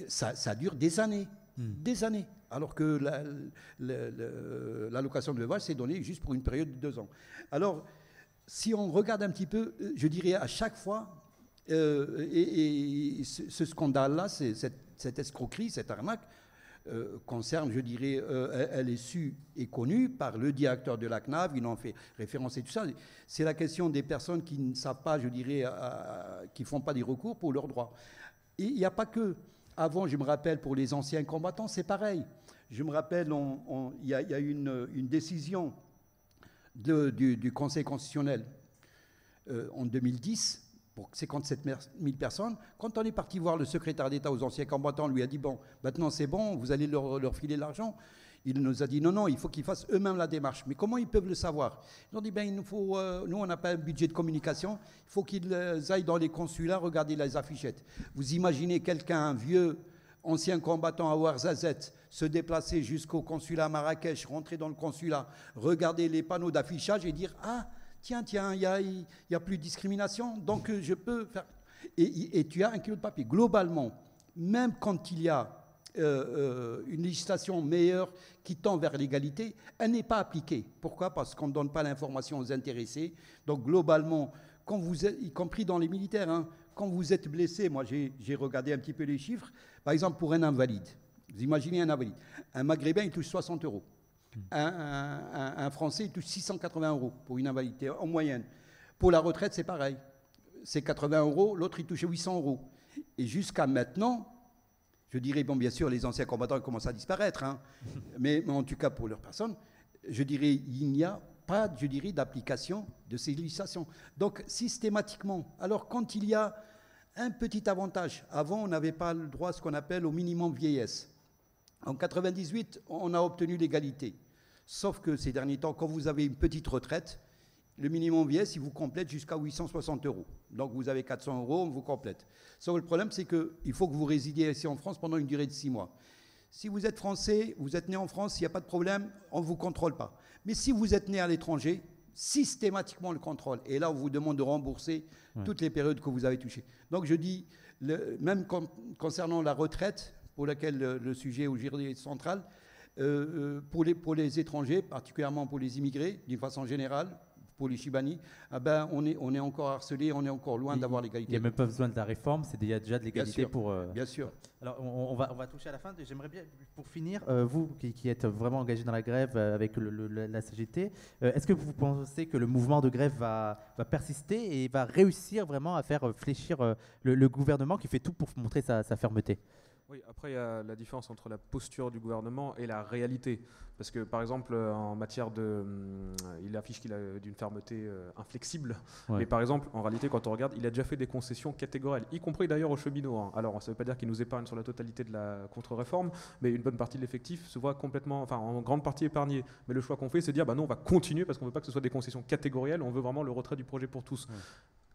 Ça dure des années. Des années. Alors que l'allocation de vage, c'est donné juste pour une période de 2 ans. Alors, si on regarde un petit peu, je dirais à chaque fois, ce scandale-là, cette escroquerie, cette arnaque, concerne, je dirais, elle est su et connue par le directeur de la CNAV, il en fait référence et tout ça. C'est la question des personnes qui ne savent pas, je dirais, qui ne font pas des recours pour leurs droits. Et il n'y a pas que. Avant, je me rappelle, pour les anciens combattants, c'est pareil. Je me rappelle, il y a eu une décision du Conseil constitutionnel en 2010, pour 57 000 personnes. Quand on est parti voir le secrétaire d'État aux anciens combattants, on lui a dit, bon, maintenant c'est bon, vous allez leur filer l'argent. Il nous a dit, non, il faut qu'ils fassent eux-mêmes la démarche. Mais comment ils peuvent le savoir? Ils ont dit, ben, il nous faut, nous, on n'a pas un budget de communication, il faut qu'ils aillent dans les consulats regarder les affichettes. Vous imaginez quelqu'un, un vieux ancien combattant à Ouarzazate, se déplacer jusqu'au consulat à Marrakech, rentrer dans le consulat, regarder les panneaux d'affichage et dire, ah, tiens, il y a plus de discrimination, donc je peux faire... Et tu as un kilo de papier. Globalement, même quand il y a une législation meilleure qui tend vers l'égalité, elle n'est pas appliquée. Pourquoi? Parce qu'on ne donne pas l'information aux intéressés. Donc globalement, quand vous êtes, y compris dans les militaires, hein, quand vous êtes blessé, moi j'ai regardé un petit peu les chiffres, par exemple pour un invalide, vous imaginez un invalide, un Maghrébin il touche 60 euros. Un Français il touche 680 euros pour une invalidité en moyenne. Pour la retraite, c'est pareil. C'est 80 euros, l'autre il touche 800 euros. Et jusqu'à maintenant, je dirais, bon, bien sûr, les anciens combattants commencent à disparaître, hein, mais en tout cas pour leurs personnes, je dirais, il n'y a pas, je dirais, d'application de ces législations. Donc, systématiquement, alors quand il y a un petit avantage, avant, on n'avait pas le droit à ce qu'on appelle au minimum vieillesse. En 98, on a obtenu l'égalité. Sauf que ces derniers temps, quand vous avez une petite retraite, le minimum vieillesse, il vous complète jusqu'à 860 euros. Donc vous avez 400 euros, on vous complète. Sauf que le problème, c'est qu'il faut que vous résidiez ici en France pendant une durée de 6 mois. Si vous êtes français, vous êtes né en France, il n'y a pas de problème, on ne vous contrôle pas. Mais si vous êtes né à l'étranger, systématiquement on le contrôle. Et là, on vous demande de rembourser toutes les périodes que vous avez touchées. Donc je dis, même concernant la retraite, pour laquelle le sujet aujourd'hui est central, pour les étrangers, particulièrement pour les immigrés, d'une façon générale, pour les Chibani, ben on est encore harcelé, on est encore loin d'avoir l'égalité. Il n'y a même pas besoin de la réforme, il y a déjà de l'égalité pour... Bien sûr. Alors on va toucher à la fin. J'aimerais bien, pour finir, vous qui êtes vraiment engagé dans la grève avec la CGT, est-ce que vous pensez que le mouvement de grève va persister et va réussir vraiment à faire fléchir le gouvernement qui fait tout pour montrer sa fermeté? Oui, après il y a la différence entre la posture du gouvernement et la réalité. Parce que par exemple, en matière de... il affiche qu'il a d'une fermeté inflexible. Ouais. Mais par exemple, en réalité, quand on regarde, il a déjà fait des concessions catégorielles, y compris d'ailleurs aux cheminots. Hein. Alors, ça ne veut pas dire qu'il nous épargne sur la totalité de la contre-réforme, mais une bonne partie de l'effectif se voit complètement, enfin en grande partie épargné. Mais le choix qu'on fait, c'est de dire, bah non, on va continuer parce qu'on ne veut pas que ce soit des concessions catégorielles, on veut vraiment le retrait du projet pour tous. Ouais.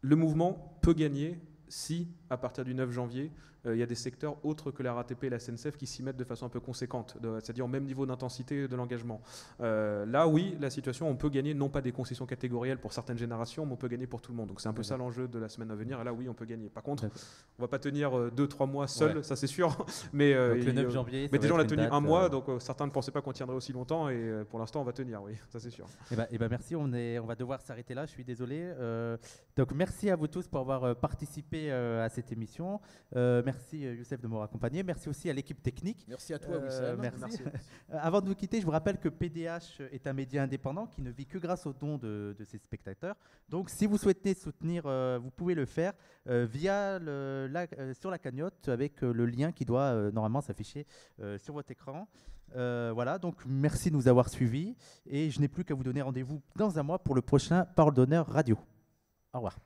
Le mouvement peut gagner si, à partir du 9 janvier, il y a des secteurs autres que la RATP et la SNCF qui s'y mettent de façon un peu conséquente, c'est-à-dire au même niveau d'intensité de l'engagement. Là, oui, la situation, on peut gagner non pas des concessions catégorielles pour certaines générations, mais on peut gagner pour tout le monde. Donc c'est un peu ça l'enjeu de la semaine à venir, et là, oui, on peut gagner. Par contre, on ne va pas tenir 2-3 mois seul, ça c'est sûr, mais, le 9 janvier, mais déjà on a tenu un mois, donc certains ne pensaient pas qu'on tiendrait aussi longtemps, et pour l'instant, on va tenir, oui, ça c'est sûr. Et ben merci, on va devoir s'arrêter là, je suis désolé. Donc merci à vous tous pour avoir participé à cette émission. Merci Youssef de m'avoir accompagné. Merci aussi à l'équipe technique. Merci à toi Wissem. Merci. Avant de nous quitter, je vous rappelle que PDH est un média indépendant qui ne vit que grâce aux dons de ses spectateurs. Donc si vous souhaitez soutenir, vous pouvez le faire via sur la cagnotte avec le lien qui doit normalement s'afficher sur votre écran. Voilà, donc merci de nous avoir suivis et je n'ai plus qu'à vous donner rendez-vous dans un mois pour le prochain Parole d'honneur radio. Au revoir.